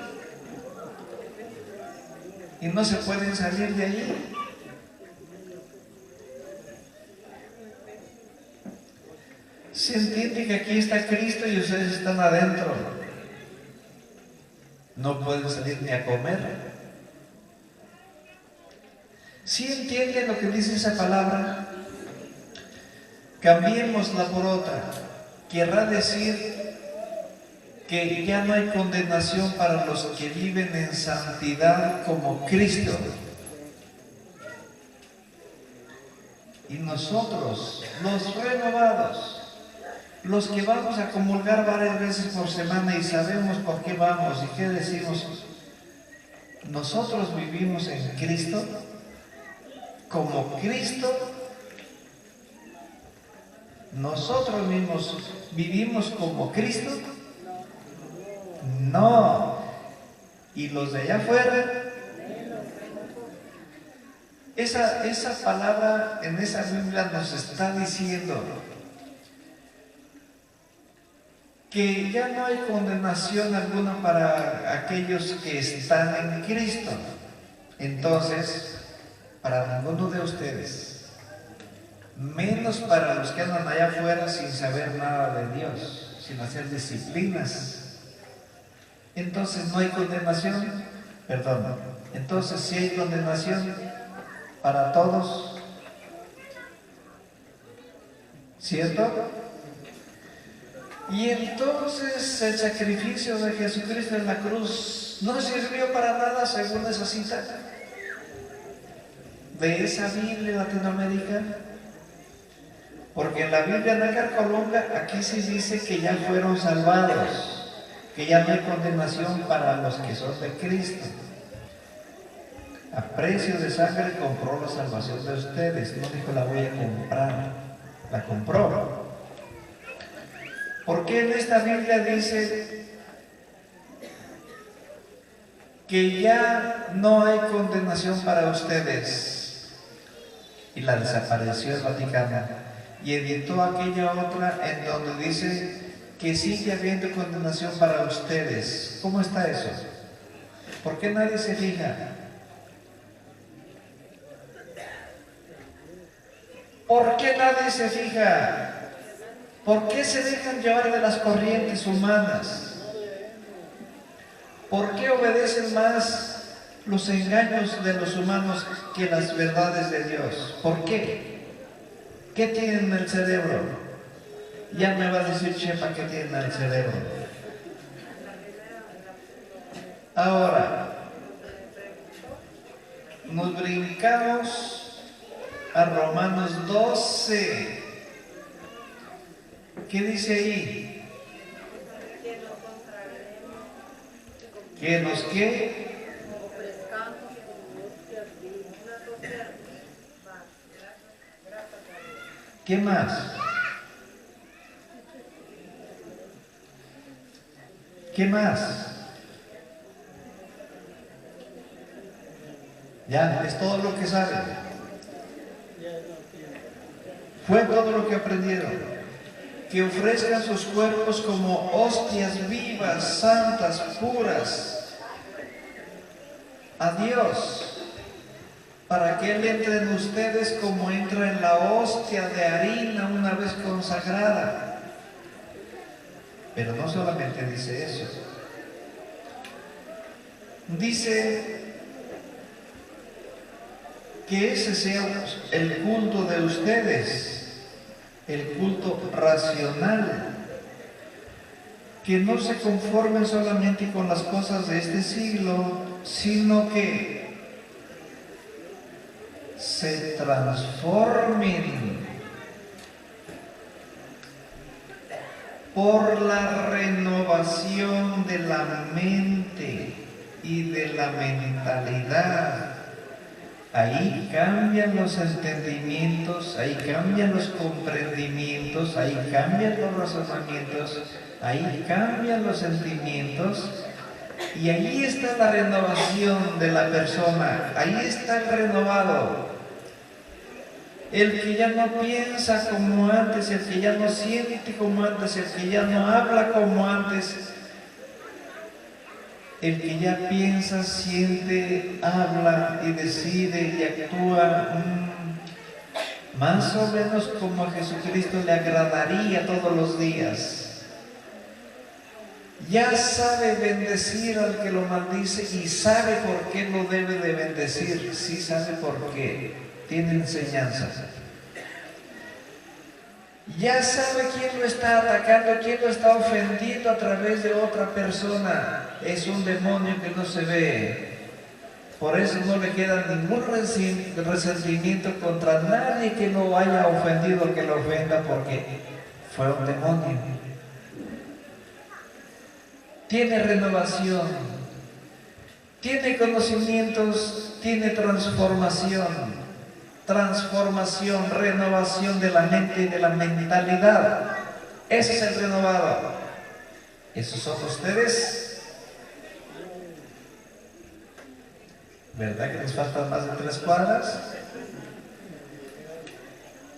¿Y no se pueden salir de allí? Se entiende que aquí está Cristo y ustedes están adentro. no pueden salir ni a comer. ¿Sí entienden lo que dice esa palabra? Cambiémosla por otra. Querrá decir que ya no hay condenación para los que viven en santidad como Cristo. Y nosotros, los renovados, los que vamos a comulgar varias veces por semana y sabemos por qué vamos y qué decimos, nosotros vivimos en Cristo, como Cristo. ¿Nosotros mismos vivimos como Cristo? No. ¿Y los de allá afuera? Esa palabra en esa Biblia nos está diciendo que ya no hay condenación alguna para aquellos que están en Cristo. Entonces, para ninguno de ustedes, menos para los que andan allá afuera sin saber nada de Dios, sin hacer disciplinas. Entonces no hay condenación, perdón. Entonces sí hay condenación para todos, ¿cierto? Y entonces el sacrificio de Jesucristo en la cruz no sirvió para nada según esa cita de esa Biblia latinoamericana. Porque en la Biblia Nácar Colunga, aquí se dice que ya fueron salvados, que ya no hay condenación para los que son de Cristo. A precio de sangre compró la salvación de ustedes. No dijo la voy a comprar, la compró. ¿Por qué en esta Biblia dice que ya no hay condenación para ustedes? Y la desapareció el Vaticano y editó aquella otra en donde dice que sigue habiendo condenación para ustedes. ¿Cómo está eso? ¿Por qué nadie se fija? ¿Por qué nadie se fija? ¿Por qué se dejan llevar de las corrientes humanas? ¿Por qué obedecen más los engaños de los humanos que las verdades de Dios? ¿Por qué? ¿Qué tienen en el cerebro? Ya me va a decir Chepa qué tienen en el cerebro. Ahora, nos brincamos a Romanos 12. ¿Qué dice ahí? ¿Que nos qué? ¿Qué más? ¿Qué más? Ya, es todo lo que saben. Fue todo lo que aprendieron. Que ofrezcan sus cuerpos como hostias vivas, santas, puras, a Dios, para que Él entre en ustedes como entra en la hostia de harina una vez consagrada. Pero no solamente dice eso. Dice que ese sea el culto de ustedes, el culto racional, que no se conformen solamente con las cosas de este siglo, sino que se transformen por la renovación de la mente y de la mentalidad. Ahí cambian los entendimientos, ahí cambian los comprendimientos, ahí cambian los razonamientos, ahí cambian los sentimientos, y ahí está la renovación de la persona, ahí está el renovado, el que ya no piensa como antes, el que ya no siente como antes, el que ya no habla como antes, el que ya piensa, siente, habla y decide y actúa más o menos como a Jesucristo le agradaría todos los días. Ya sabe bendecir al que lo maldice y sabe por qué lo debe de bendecir. Sí sabe por qué. Tiene enseñanza. Ya sabe quién lo está atacando, quién lo está ofendiendo a través de otra persona. Es un demonio que no se ve. Por eso no le queda ningún resentimiento contra nadie que lo haya ofendido, que lo ofenda, porque fue un demonio. Tiene renovación, tiene conocimientos, tiene transformación, renovación de la mente y de la mentalidad. Ese es el renovado. Esos son ustedes. ¿Verdad que nos faltan más de 3 cuadras?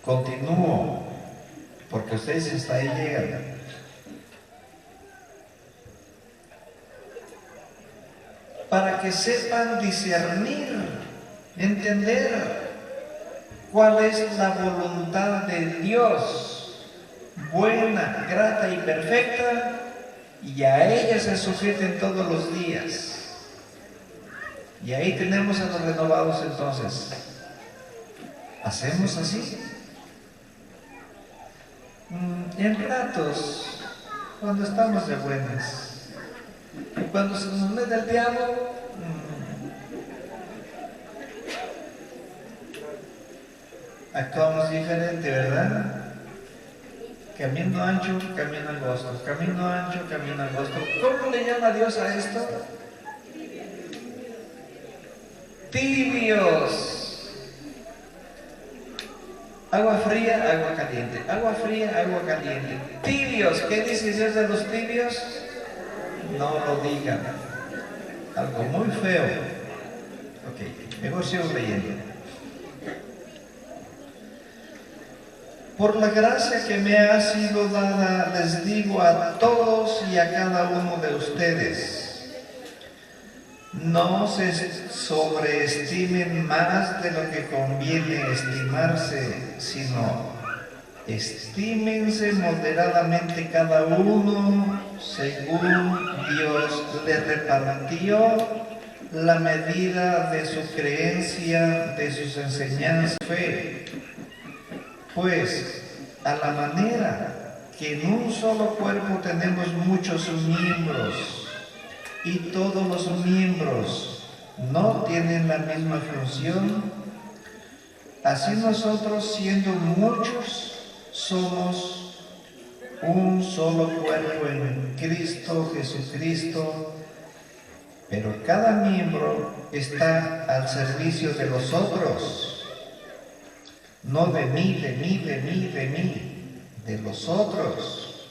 Continúo, porque ustedes hasta ahí llegan. Para que sepan discernir, entender cuál es la voluntad de Dios, buena, grata y perfecta, y a ella se sujeten todos los días. Y ahí tenemos a los renovados entonces. ¿Hacemos así? En ratos, cuando estamos de buenas. Y cuando se nos mete el diablo, actuamos diferente, ¿verdad? Camino ancho, camino angosto. Camino ancho, camino angosto. ¿Cómo le llama Dios a esto? Tibios. Agua fría, agua caliente. Agua fría, agua caliente. Tibios. ¿Qué dice Dios de los tibios? No lo digan. Algo muy feo. Ok, mejor sigo leyendo. Por la gracia que me ha sido dada, les digo a todos y a cada uno de ustedes: no se sobreestimen más de lo que conviene estimarse, sino estímense moderadamente cada uno según Dios le repartió la medida de su creencia, de sus enseñanzas, fe. Pues a la manera que en un solo cuerpo tenemos muchos miembros, y todos los miembros no tienen la misma función, así nosotros, siendo muchos, somos un solo cuerpo en Cristo Jesucristo, pero cada miembro está al servicio de los otros, no de mí, de los otros.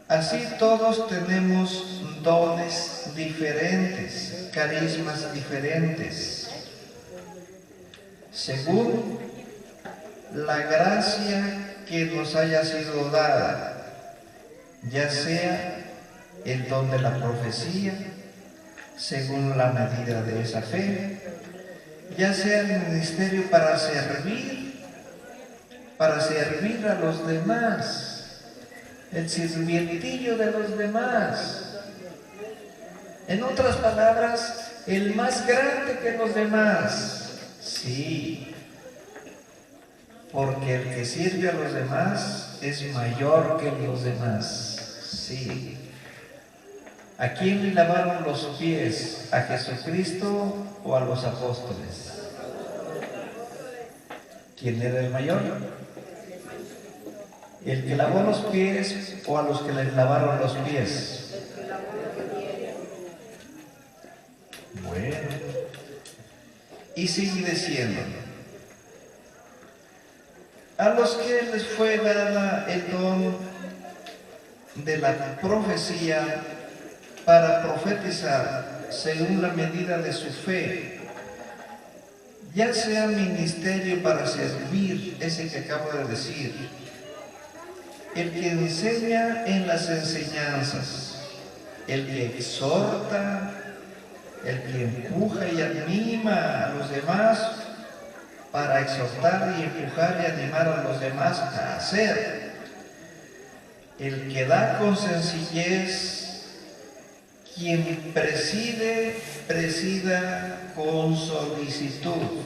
Así todos tenemos dones diferentes, carismas diferentes, según la gracia que nos haya sido dada, ya sea el don de la profecía, según la medida de esa fe, ya sea el ministerio para servir a los demás, el sirvientillo de los demás. En otras palabras, el más grande que los demás. Sí, porque el que sirve a los demás es mayor que los demás. Sí. ¿A quién le lavaron los pies? ¿A Jesucristo o a los apóstoles? ¿Quién era el mayor? ¿El que lavó los pies o a los que les lavaron los pies? Bueno, y sigue diciendo: a los que les fue dada el don de la profecía para profetizar según la medida de su fe, ya sea ministerio para servir, ese que acabo de decir, el que enseña en las enseñanzas, el que exhorta, el que empuja y anima a los demás para exhortar y empujar y animar a los demás a hacer. el que da con sencillez, quien preside, presida con solicitud.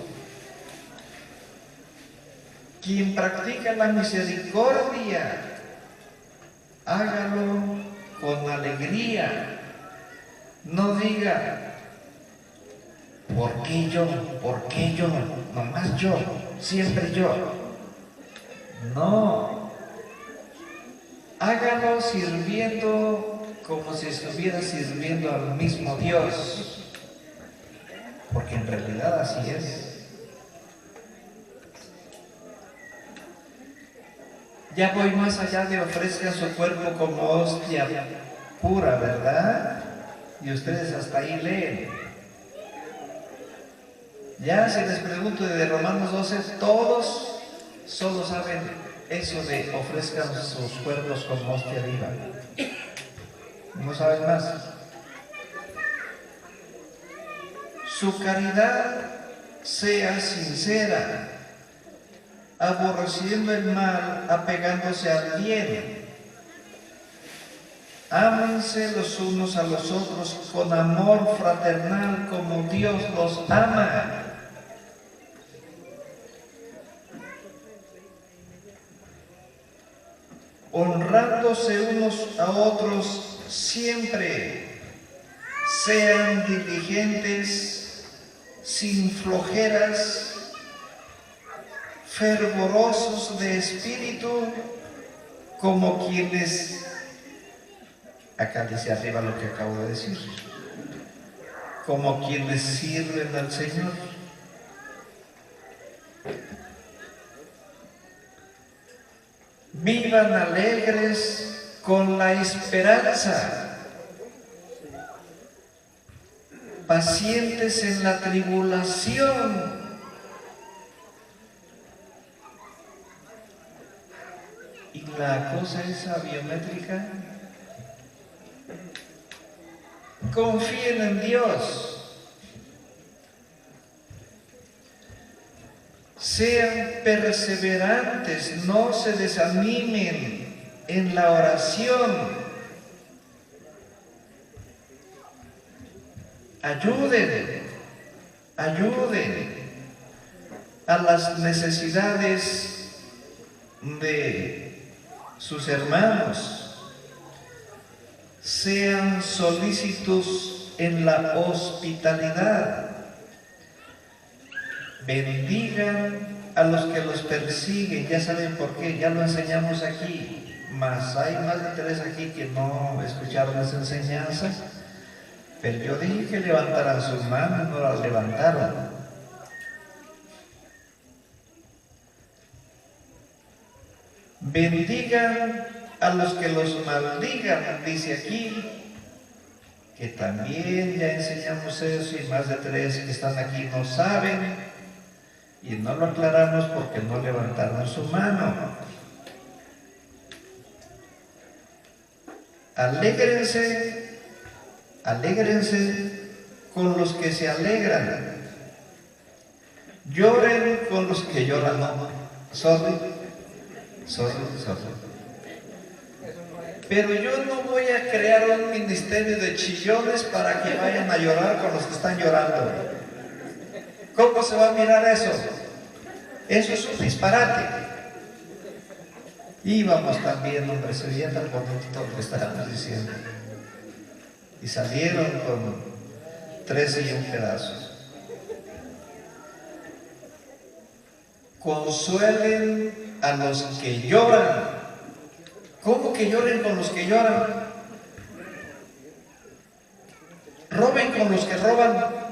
Quien practica la misericordia, hágalo con alegría. No diga, ¿por qué yo? ¿Por qué yo? Nomás yo, siempre yo. No. Hágalo sirviendo como si estuviera sirviendo al mismo Dios. Porque en realidad así es. Ya voy más allá de ofrezcan su cuerpo como hostia pura, ¿verdad? Y ustedes hasta ahí leen. Ya si les pregunto de Romanos 12, todos solo saben eso de ofrezcan sus cuerpos como hostia viva. No saben más. Su caridad sea sincera, aborreciendo el mal, apegándose al bien. Ámense los unos a los otros con amor fraternal como Dios los ama. Honrándose unos a otros siempre. Sean diligentes, sin flojeras, fervorosos de espíritu, como quienes, acá dice arriba lo que acabo de decir, como quienes sirven al Señor. Vivan alegres con la esperanza, pacientes en la tribulación, y la cosa esa biométrica, confíen en Dios, sean perseverantes, no se desanimen en la oración, ayuden a las necesidades de sus hermanos, sean solícitos en la hospitalidad, bendigan a los que los persiguen. Ya saben por qué, ya lo enseñamos aquí, mas hay más de 3 aquí que no escucharon esa enseñanza, pero yo dije que levantaran sus manos, no las levantaron. Bendigan a los que los maldigan, dice aquí, que también ya enseñamos eso y más de 3 que están aquí no saben y no lo aclaramos porque no levantaron su mano. Alégrense con los que se alegran, lloren con los que lloran. No, sorry. Pero yo no voy a crear un ministerio de chillones para que vayan a llorar con los que están llorando. ¿Cómo se va a mirar eso? Eso es un disparate. Íbamos también, hombre, se veía tan bonito lo que estábamos diciendo. Y salieron con 13 y un pedazo. Consuelen a los que lloran. ¿Cómo que lloren con los que lloran? Roben con los que roban.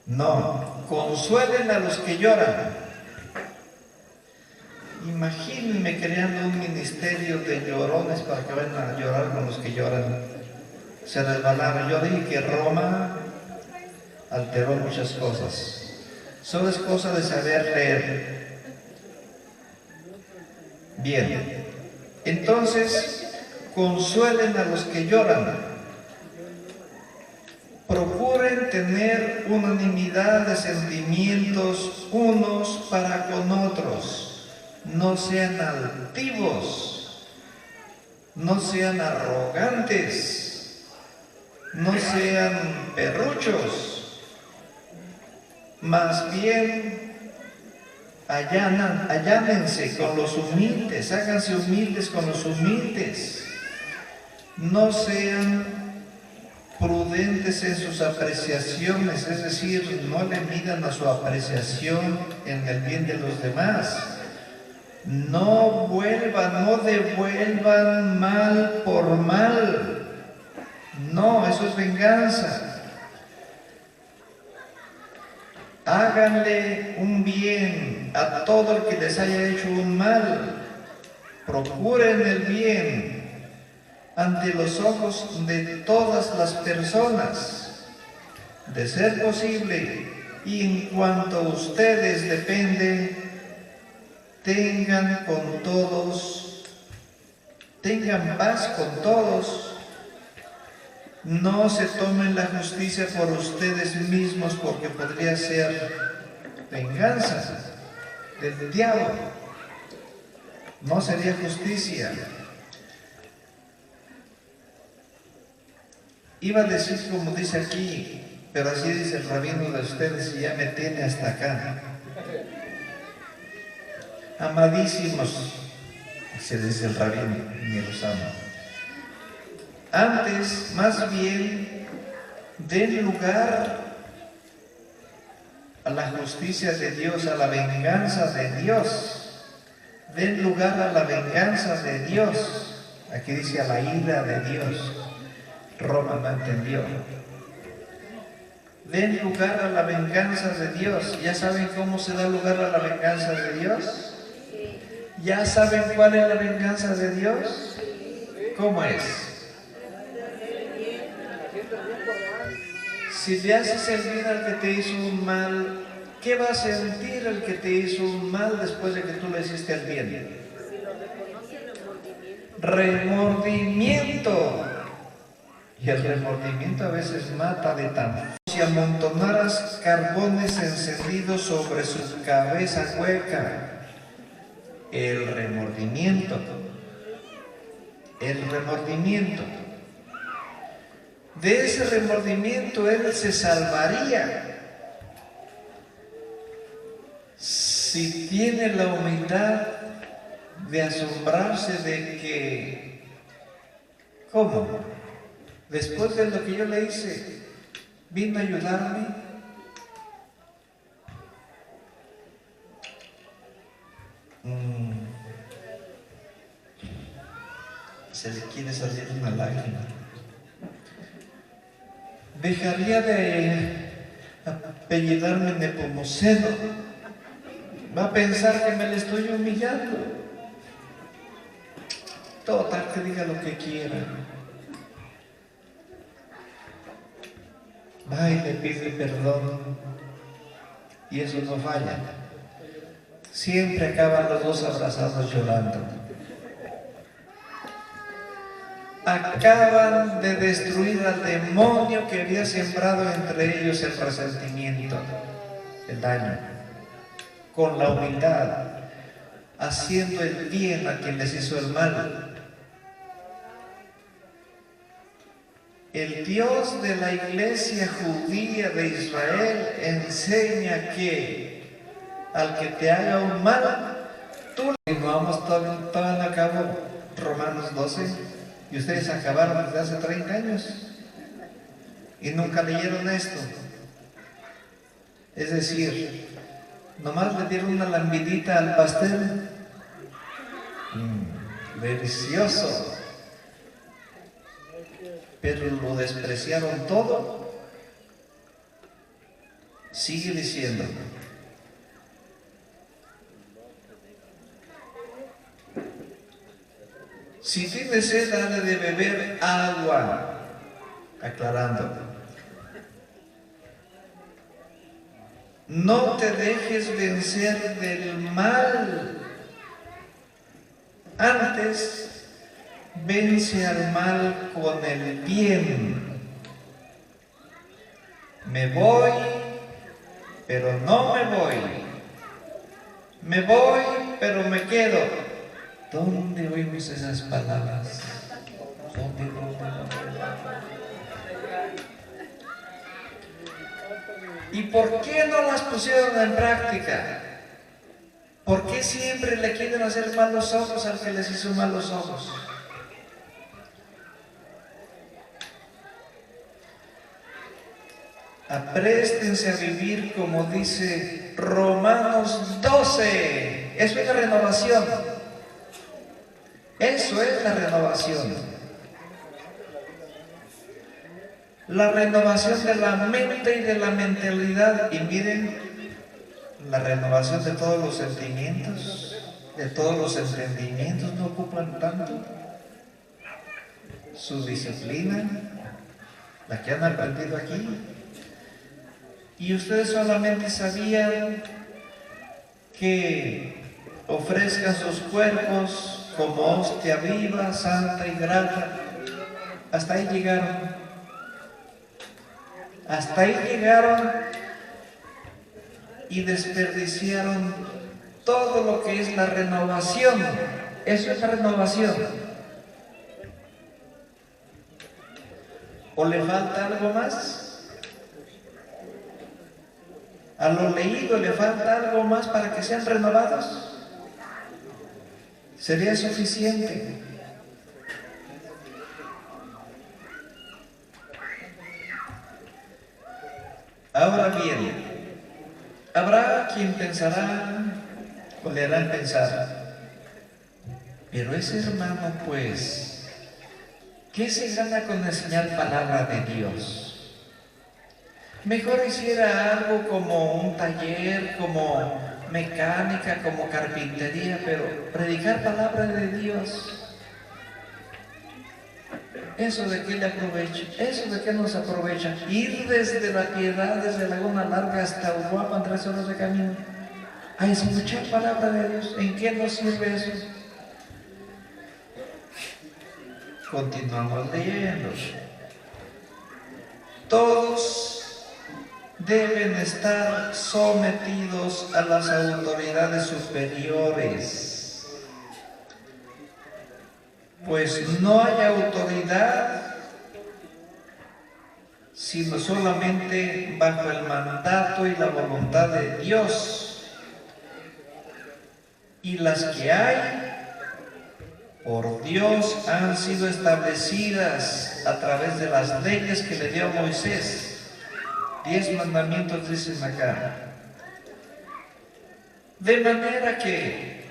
No, consuelen a los que lloran. Imagínense creando un ministerio de llorones para que vayan a llorar con los que lloran. Se resbalaron. Yo dije que Roma alteró muchas cosas. Solo es cosa de saber leer. Bien, entonces consuelen a los que lloran. Procuren Procuren tener unanimidad de sentimientos unos para con otros. No sean altivos, no sean arrogantes, no sean perruchos, más bien allánense con los humildes, háganse humildes con los humildes. No sean prudentes en sus apreciaciones, es decir, no le midan a su apreciación en el bien de los demás. No devuelvan mal por mal. No, eso es venganza. Háganle un bien a todo el que les haya hecho un mal. Procuren el bien ante los ojos de todas las personas, de ser posible, y en cuanto a ustedes depende, tengan paz con todos. No se tomen la justicia por ustedes mismos, porque podría ser venganza del diablo. No sería justicia. Iba a decir como dice aquí, pero así dice el rabino de ustedes y ya me tiene hasta acá. Amadísimos, así dice el rabino, ni los amo. Antes, más bien, den lugar a la justicia de Dios, a la venganza de Dios. Den lugar a la venganza de Dios. Aquí dice a la ira de Dios. Roma no entendió. Den lugar a la venganza de Dios. ¿Ya saben cómo se da lugar a la venganza de Dios? ¿Ya saben cuál es la venganza de Dios? ¿Cómo es? Si le haces el bien al que te hizo un mal, ¿qué va a sentir el que te hizo un mal después de que tú le hiciste el bien? Remordimiento. Y el remordimiento a veces mata de tanto. Si amontonaras carbones encendidos sobre su cabeza hueca, el remordimiento. De ese remordimiento él se salvaría si tiene la humildad de asombrarse de que, ¿cómo? Después de lo que yo le hice, vino a ayudarme. Se le quiere salir una lágrima. Dejaría de apellidarme Nepomuceno. Va a pensar que me le estoy humillando. Total, que diga lo que quiera. Va y le pide perdón. Y eso no falla. Siempre acaban los dos abrazados llorando. Acaban de destruir al demonio que había sembrado entre ellos el resentimiento, el daño, con la humildad, haciendo el bien a quien les hizo el mal. El Dios de la iglesia judía de Israel enseña que al que te haga un mal, tú le vamos todavía a cabo Romanos 12. Y ustedes acabaron desde hace 30 años y nunca leyeron esto. Es decir, nomás le dieron una lambidita al pastel. Delicioso. Pero lo despreciaron todo. Sigue diciendo. Si tienes sed, dale de beber agua, aclarando. No te dejes vencer del mal. Antes, vence al mal con el bien. Me voy, pero no me voy. Me voy, pero me quedo. ¿Dónde oímos esas palabras? ¿Dónde? ¿Y por qué no las pusieron en práctica? ¿Por qué siempre le quieren hacer malos ojos al que les hizo malos ojos? Apréstense a vivir como dice Romanos 12. Eso es la renovación. Eso es la renovación. La renovación de la mente y de la mentalidad. Y miren, la renovación de todos los sentimientos, de todos los entendimientos no ocupan tanto. Su disciplina, la que han aprendido aquí. Y ustedes solamente sabían que ofrezcan sus cuerpos como hostia viva, santa y grata. Hasta ahí llegaron. Hasta ahí llegaron y desperdiciaron todo lo que es la renovación. Eso es la renovación. ¿O le falta algo más? ¿A lo leído le falta algo más para que sean renovados? ¿Sería suficiente? Ahora bien, habrá quien pensará o le harán pensar, pero ese hermano pues, ¿qué se gana con enseñar palabra de Dios? Mejor hiciera algo como un taller, como mecánica, como carpintería, pero predicar palabra de Dios, ¿eso de qué le aprovecha? ¿Eso de qué nos aprovecha? Ir desde La Piedad, desde Laguna Larga hasta Uruapan, 3 horas de camino, a escuchar palabra de Dios. ¿En qué nos sirve eso? Continuamos leyendo. Todos deben estar sometidos a las autoridades superiores, pues no hay autoridad sino solamente bajo el mandato y la voluntad de Dios, y las que hay por Dios han sido establecidas a través de las leyes que le dio a Moisés. 10 mandamientos dicen acá. De manera que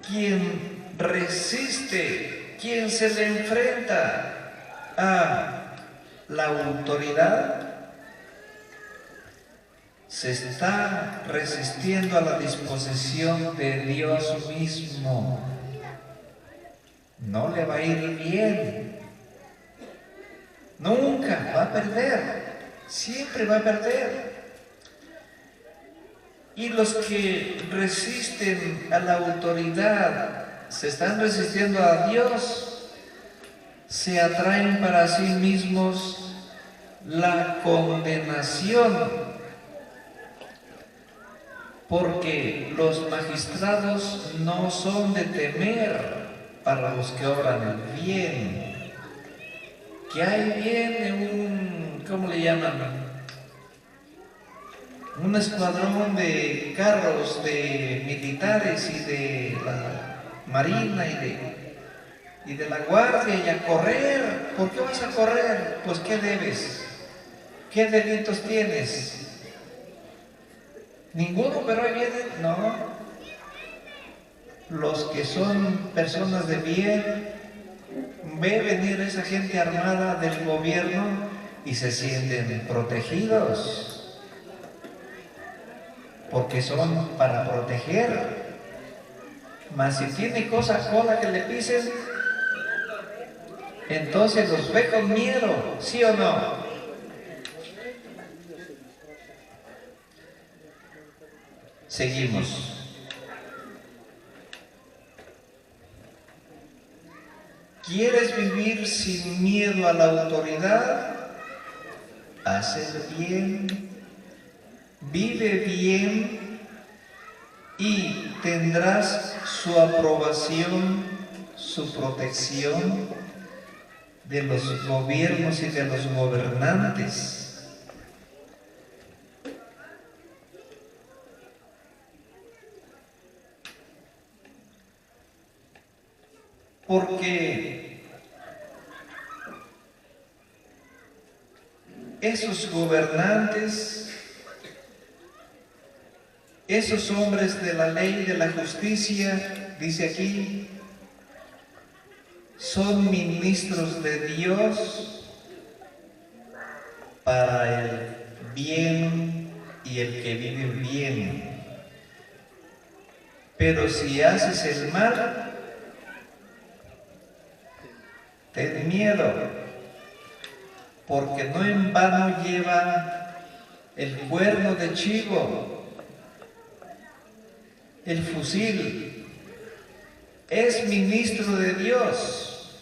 quien resiste, quien se le enfrenta a la autoridad, se está resistiendo a la disposición de Dios mismo. No le va a ir bien. Nunca va a perder. Siempre va a perder. Y los que resisten a la autoridad, se están resistiendo a Dios, se atraen para sí mismos la condenación, porque los magistrados no son de temer para los que obran el bien. Que hay bien ¿cómo le llaman? Un escuadrón de carros, de militares y de la marina y de la guardia, y a correr. ¿Por qué vas a correr? Pues ¿qué debes? ¿Qué delitos tienes? Ninguno, pero ahí vienen. No. Los que son personas de bien, ve venir esa gente armada del gobierno y se sienten protegidos, porque son para proteger. Mas si tiene cola que le pisen, entonces los ve con miedo, ¿sí o no? Seguimos. ¿Quieres vivir sin miedo a la autoridad? haz el bien, vive bien y tendrás su aprobación, su protección de los gobiernos y de los gobernantes. Porque esos gobernantes, esos hombres de la ley y de la justicia, dice aquí, son ministros de Dios para el bien y el que vive bien. Pero si haces el mal, ten miedo, porque no en vano lleva el cuerno de chivo, el fusil. Es ministro de Dios,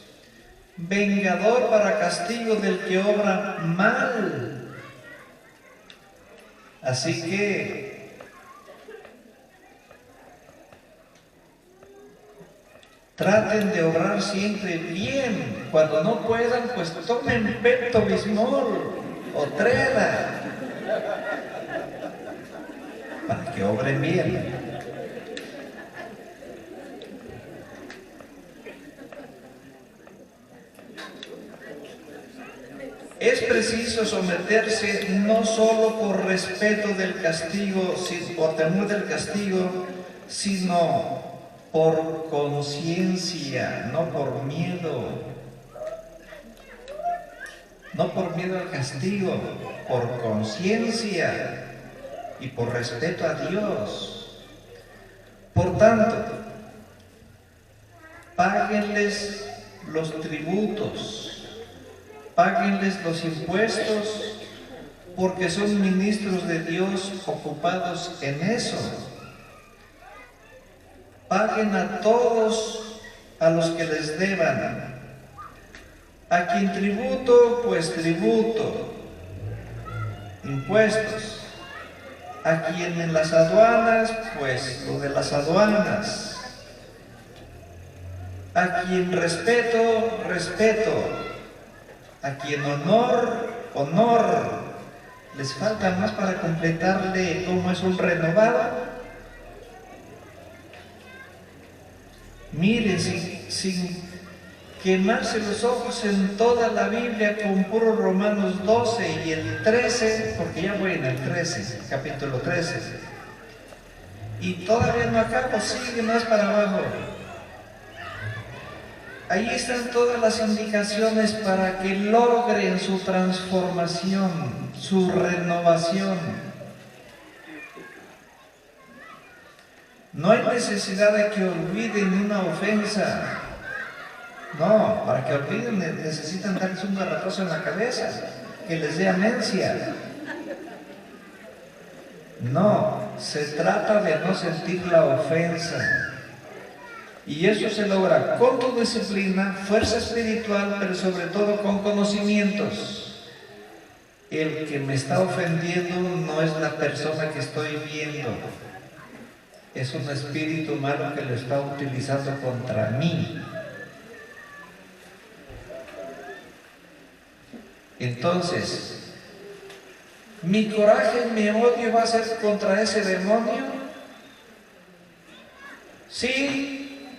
vengador para castigo del que obra mal. Así que traten de obrar siempre bien. Cuando no puedan, pues tomen Pepto-Bismol o Trela para que obren bien. Es preciso someterse no solo por respeto del castigo, por temor del castigo, sino por conciencia, no por miedo. No por miedo al castigo, por conciencia y por respeto a Dios. Por tanto, páguenles los tributos, páguenles los impuestos, porque son ministros de Dios ocupados en eso. Paguen a todos a los que les deban. A quien tributo, pues tributo, impuestos. A quien en las aduanas, pues lo de las aduanas. A quien respeto, respeto. A quien honor, honor. ¿Les falta más para completarle cómo es un renovado? Miren, sin quemarse los ojos en toda la Biblia con puro Romanos 12 y el 13, porque ya voy en el 13, capítulo 13. Y todavía no acabo, sigue más para abajo. Ahí están todas las indicaciones para que logren su transformación, su renovación. No hay necesidad de que olviden una ofensa. No, para que olviden necesitan darles un garrotazo en la cabeza, que les dé amnesia. No, se trata de no sentir la ofensa. Y eso se logra con tu disciplina, fuerza espiritual, pero sobre todo con conocimientos. El que me está ofendiendo no es la persona que estoy viendo. Es un espíritu malo que lo está utilizando contra mí. Entonces, ¿mi coraje, mi odio va a ser contra ese demonio? ¿Sí?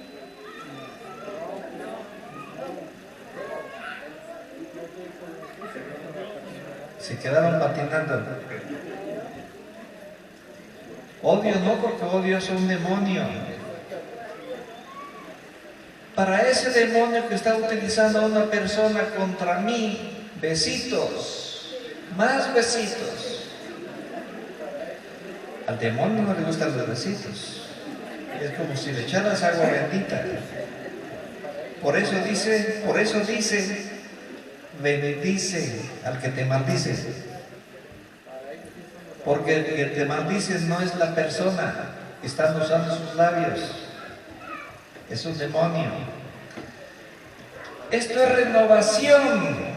Se quedaron patinando. Odio no, porque odio es un demonio. Para ese demonio que está utilizando a una persona contra mí, besitos, más besitos. Al demonio no le gustan los besitos. Es como si le echaras agua bendita. Por eso dice, bendice al que te maldice. Porque el que te maldice no es la persona que están usando sus labios. Es un demonio. Esto es renovación.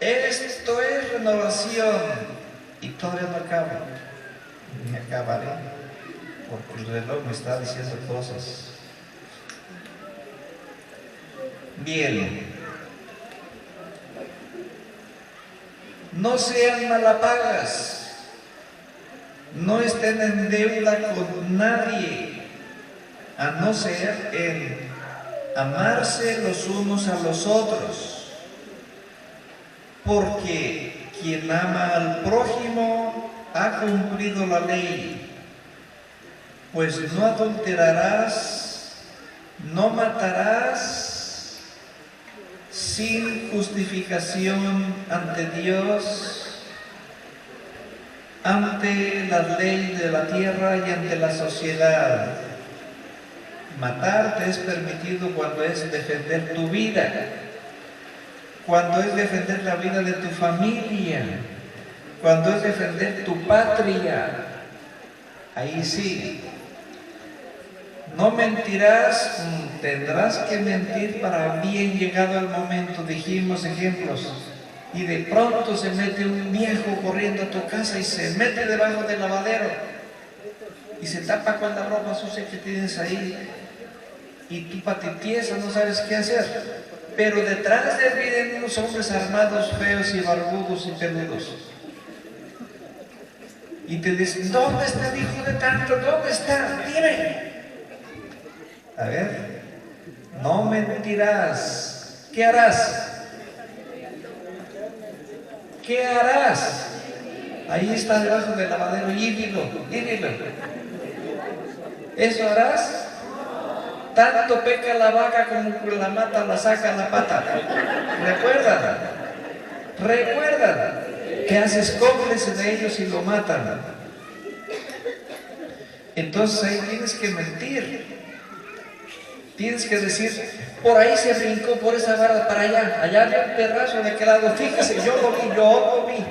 Esto es renovación. Y todavía no acabo. Ni acabaré, porque el reloj me está diciendo cosas. Bien. No sean malapagas. No estén en deuda con nadie, a no ser en amarse los unos a los otros. Porque quien ama al prójimo ha cumplido la ley. Pues no adulterarás, no matarás, sin justificación ante Dios, ante las leyes de la tierra y ante la sociedad. Matar te es permitido cuando es defender tu vida, cuando es defender la vida de tu familia, cuando es defender tu patria. Ahí sí. No mentirás, tendrás que mentir para bien llegado el momento. Dijimos ejemplos. Y de pronto se mete un viejo corriendo a tu casa y se mete debajo del lavadero y se tapa con la ropa sucia que tienes ahí y tú patitiesa, no sabes qué hacer. Pero detrás de él vienen unos hombres armados, feos y barbudos y peludos. Y te dicen, ¿dónde está el hijo de tanto? ¿Dónde está? Dime. A ver, no mentirás. ¿Qué harás? ¿Qué harás? Ahí está debajo del lavadero y dilo. ¿Eso harás? Tanto peca la vaca como la mata, la saca la pata. Recuerda que haces cómplice de ellos y lo matan. Entonces ahí tienes que mentir. Tienes que decir, por ahí se brincó, por esa barra para allá había un pedazo de aquel lado, fíjese, yo lo vi,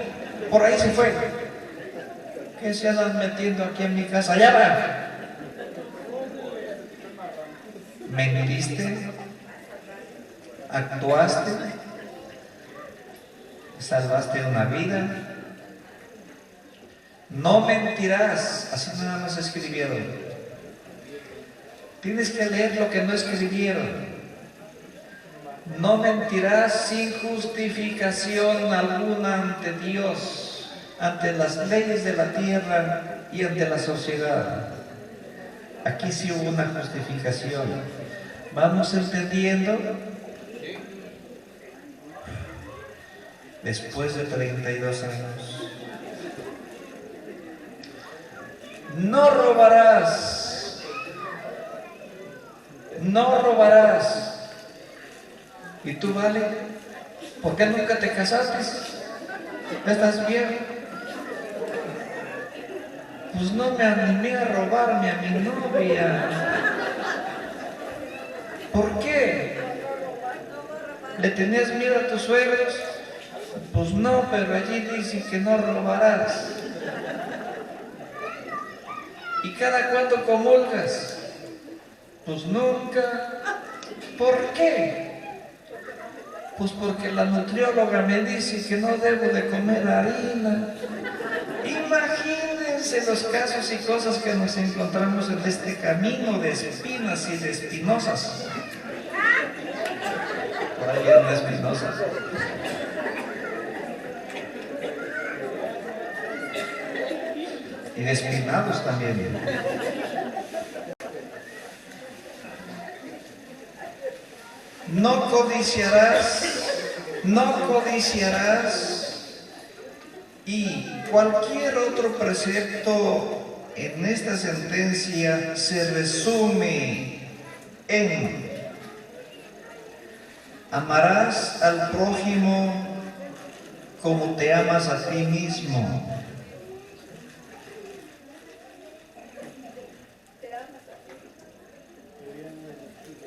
por ahí se fue. ¿Qué se andan metiendo aquí en mi casa? Allá va. Mentiste, actuaste, salvaste una vida. No mentirás, así nada más escribieron. Tienes que leer lo que no escribieron. No mentirás sin justificación alguna ante Dios, ante las leyes de la tierra y ante la sociedad. Aquí sí hubo una justificación. ¿Vamos entendiendo? Después de 32 años. No robarás. No robarás. ¿Y tú, vale? ¿Por qué nunca te casaste? ¿Estás bien? Pues no me animé a robarme a mi novia. ¿Por qué? ¿Le tenías miedo a tus suegros? Pues no, pero allí dicen que no robarás. ¿Y cada cuánto comulgas? Pues nunca. ¿Por qué? Pues porque la nutrióloga me dice que no debo de comer harina. Imagínense los casos y cosas que nos encontramos en este camino de espinas y de espinosas. Por ahí eran espinosas. Y de espinados también. No codiciarás, y cualquier otro precepto en esta sentencia se resume en: amarás al prójimo como te amas a ti mismo.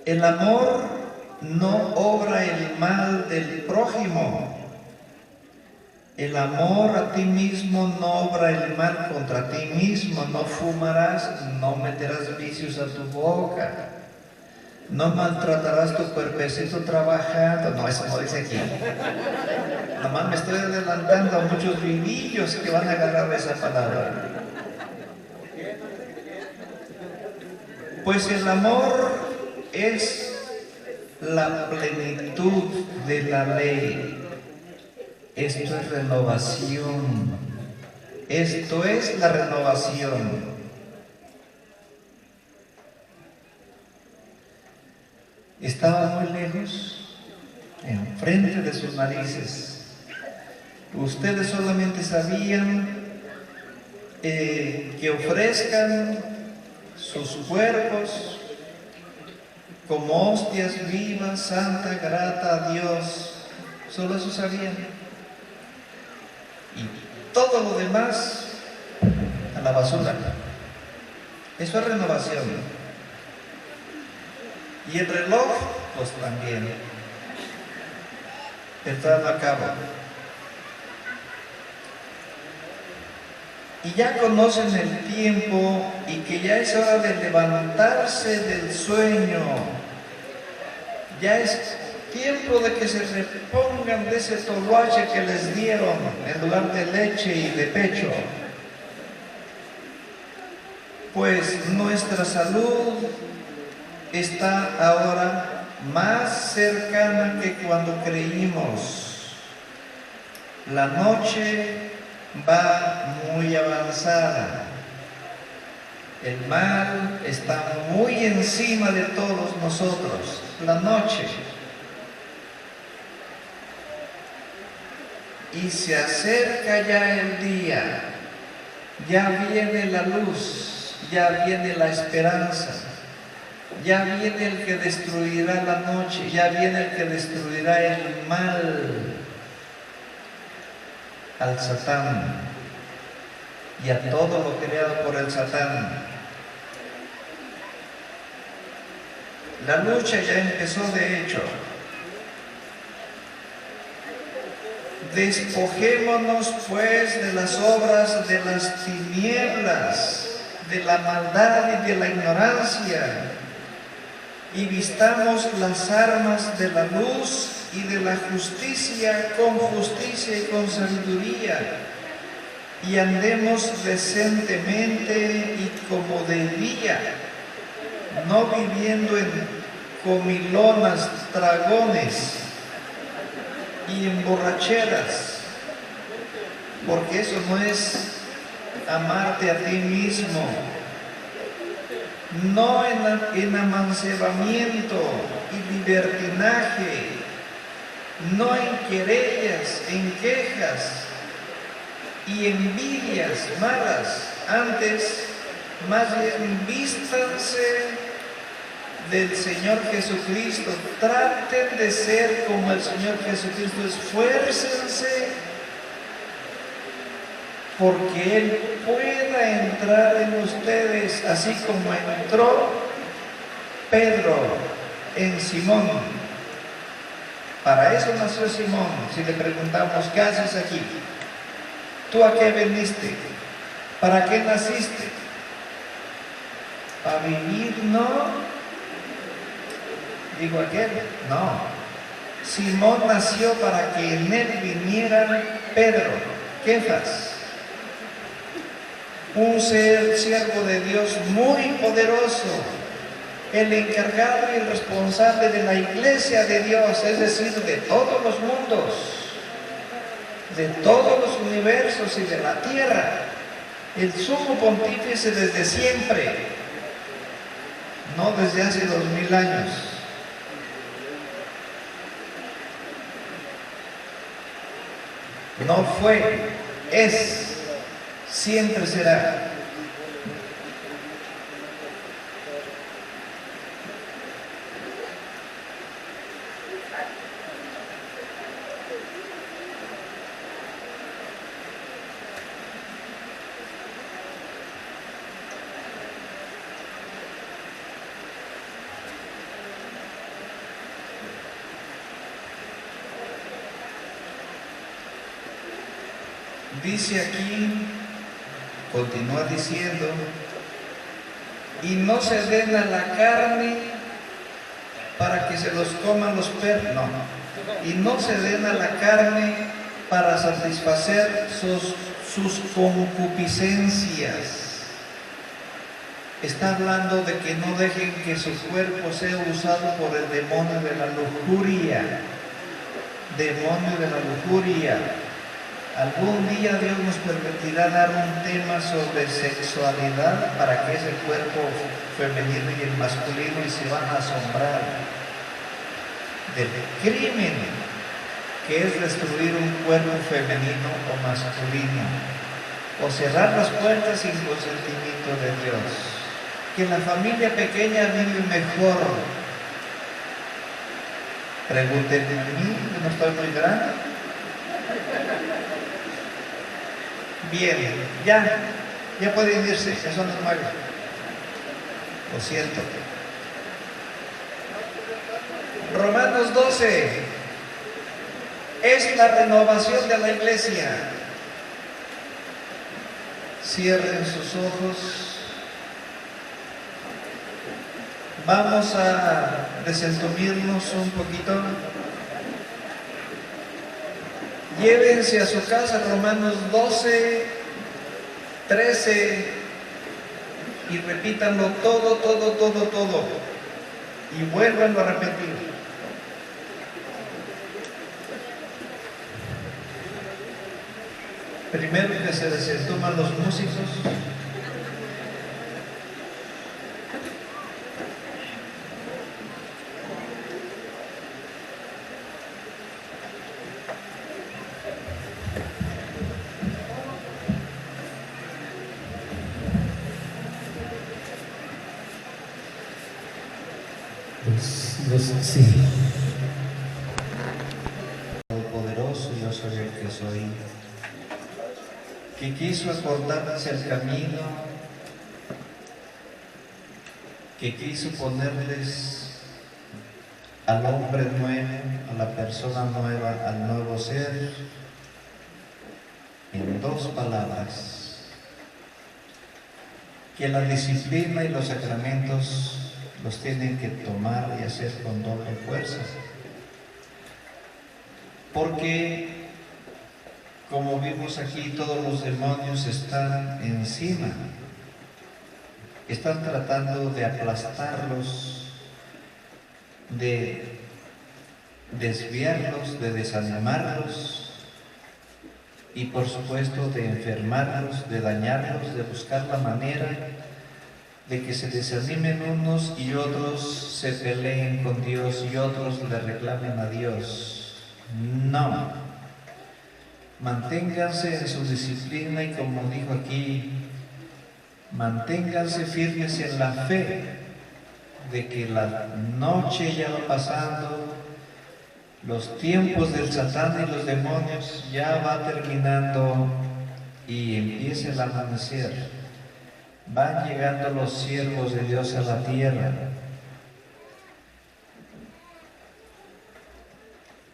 El amor no obra el mal del prójimo. El amor a ti mismo no obra el mal contra ti mismo. No fumarás, no meterás vicios a tu boca, No maltratarás tu cuerpecito trabajando. No, eso no dice aquí. Nomás me estoy adelantando a muchos vivillos que van a agarrar esa palabra. Pues el amor es la plenitud de la ley. Esto es renovación. Esto es la renovación. Estaba muy lejos, enfrente de sus narices. Ustedes solamente sabían que ofrezcan sus cuerpos como hostias vivas, santa, grata a Dios. Solo eso sabían. Y todo lo demás a la basura. Eso es renovación. Y el reloj, pues también. Entrando a cabo. Y ya conocen el tiempo y que ya es hora de levantarse del sueño. Ya es tiempo de que se repongan de ese toloache que les dieron en lugar de leche y de pecho. Pues nuestra salud está ahora más cercana que cuando creímos. La noche va muy avanzada. El mal está muy encima de todos nosotros. La noche. Y se acerca ya el día. Ya viene la luz. Ya viene la esperanza. Ya viene el que destruirá la noche. Ya viene el que destruirá el mal. Al Satán y a todo lo creado por el Satán. La lucha ya empezó de hecho. Despojémonos pues de las obras de las tinieblas, de la maldad y de la ignorancia, y vistamos las armas de la luz y de la justicia con justicia y con sabiduría, y andemos decentemente y como debía, no viviendo en comilonas, dragones y en borracheras, porque eso no es amarte a ti mismo, no en amancebamiento y libertinaje, no en querellas, en quejas y envidias malas, antes más bien vístanse del Señor Jesucristo, traten de ser como el Señor Jesucristo, esfuércense porque Él pueda entrar en ustedes, así como entró Pedro en Simón. Para eso nació Simón. Si le preguntamos, ¿qué haces aquí? ¿Tú a qué veniste? ¿Para qué naciste? ¿Para vivir? No. Digo aquel, no. Simón nació para que en él viniera Pedro, Kefas, un siervo de Dios muy poderoso, el encargado y el responsable de la iglesia de Dios, es decir, de todos los mundos, de todos los universos y de la tierra, el sumo pontífice desde siempre, no desde hace 2000 años. No fue, es, siempre será. Dice aquí, continúa diciendo, y no se den a la carne para que se los coman los perros, no. Y no se den a la carne para satisfacer sus concupiscencias. Está hablando de que no dejen que su cuerpo sea usado por el demonio de la lujuria. Demonio de la lujuria. Algún día Dios nos permitirá dar un tema sobre sexualidad para que ese cuerpo femenino y el masculino y se van a asombrar del crimen que es destruir un cuerpo femenino o masculino o cerrar las puertas sin consentimiento de Dios. Que la familia pequeña vive mejor. Pregúntenme a mí, que no estoy muy grande. Bien, ya pueden irse, ya son las 9. Lo siento. Romanos 12 es la renovación de la iglesia. Cierren sus ojos. Vamos a desentumirnos un poquito. Llévense a su casa Romanos 12, 13 y repítanlo todo. Y vuélvanlo a repetir. Primero que se desentuman los músicos. Sí. Poderoso, yo soy el que soy, que quiso acordarles el camino, que quiso ponerles al hombre nuevo, a la persona nueva, al nuevo ser, en 2 palabras: que la disciplina y los sacramentos los tienen que tomar y hacer con doble fuerza. Porque, como vimos aquí, todos los demonios están encima. Están tratando de aplastarlos, de desviarlos, de desanimarlos y, por supuesto, de enfermarlos, de dañarlos, de buscar la manera de que se desanimen unos y otros se peleen con Dios y otros le reclamen a Dios. No. Manténganse en su disciplina y, como dijo aquí, manténganse firmes en la fe de que la noche ya va pasando, los tiempos del Satán y los demonios ya va terminando y empieza el amanecer. Van llegando los siervos de Dios a la tierra.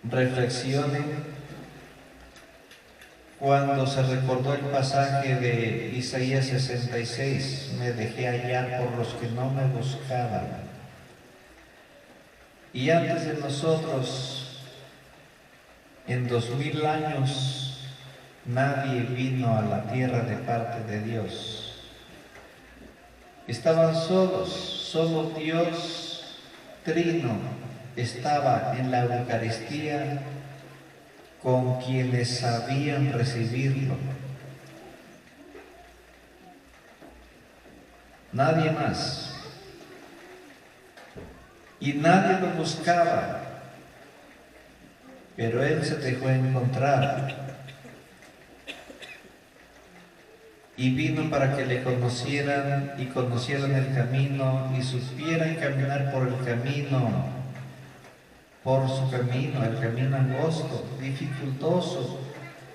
Reflexionen cuando se recordó el pasaje de Isaías 66, me dejé hallar por los que no me buscaban. Y antes de nosotros, en 2000 años, nadie vino a la tierra de parte de Dios. Estaban solos, solo Dios Trino estaba en la Eucaristía con quienes sabían recibirlo. Nadie más. Y nadie lo buscaba, pero Él se dejó encontrar. Y vino para que le conocieran y conocieran el camino y supieran caminar por el camino, por su camino, el camino angosto, dificultoso,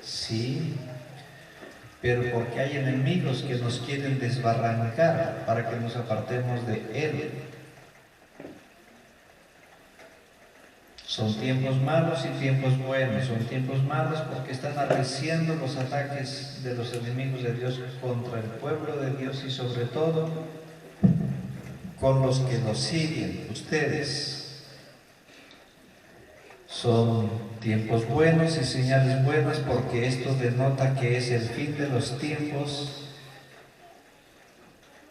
sí, pero porque hay enemigos que nos quieren desbarrancar para que nos apartemos de Él. Son tiempos malos y tiempos buenos. Son tiempos malos porque están arreciando los ataques de los enemigos de Dios contra el pueblo de Dios y sobre todo con los que nos siguen, ustedes. Son tiempos buenos y señales buenas, porque esto denota que es el fin de los tiempos.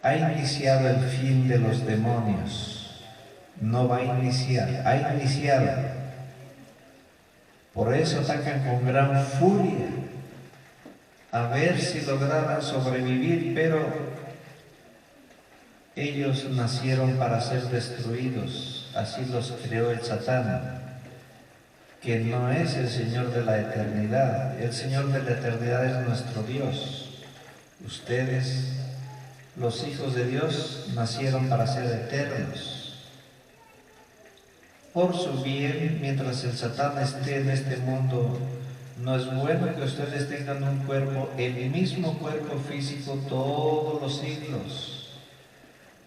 Ha iniciado el fin de los demonios. No va a iniciar, ha iniciado. Por eso atacan con gran furia, a ver si lograran sobrevivir, pero ellos nacieron para ser destruidos. Así los creó el Satán, que no es el Señor de la eternidad. El Señor de la eternidad es nuestro Dios. Ustedes, los hijos de Dios, nacieron para ser eternos. Por su bien, mientras el Satán esté en este mundo, no es bueno que ustedes tengan un cuerpo, el mismo cuerpo físico, todos los siglos.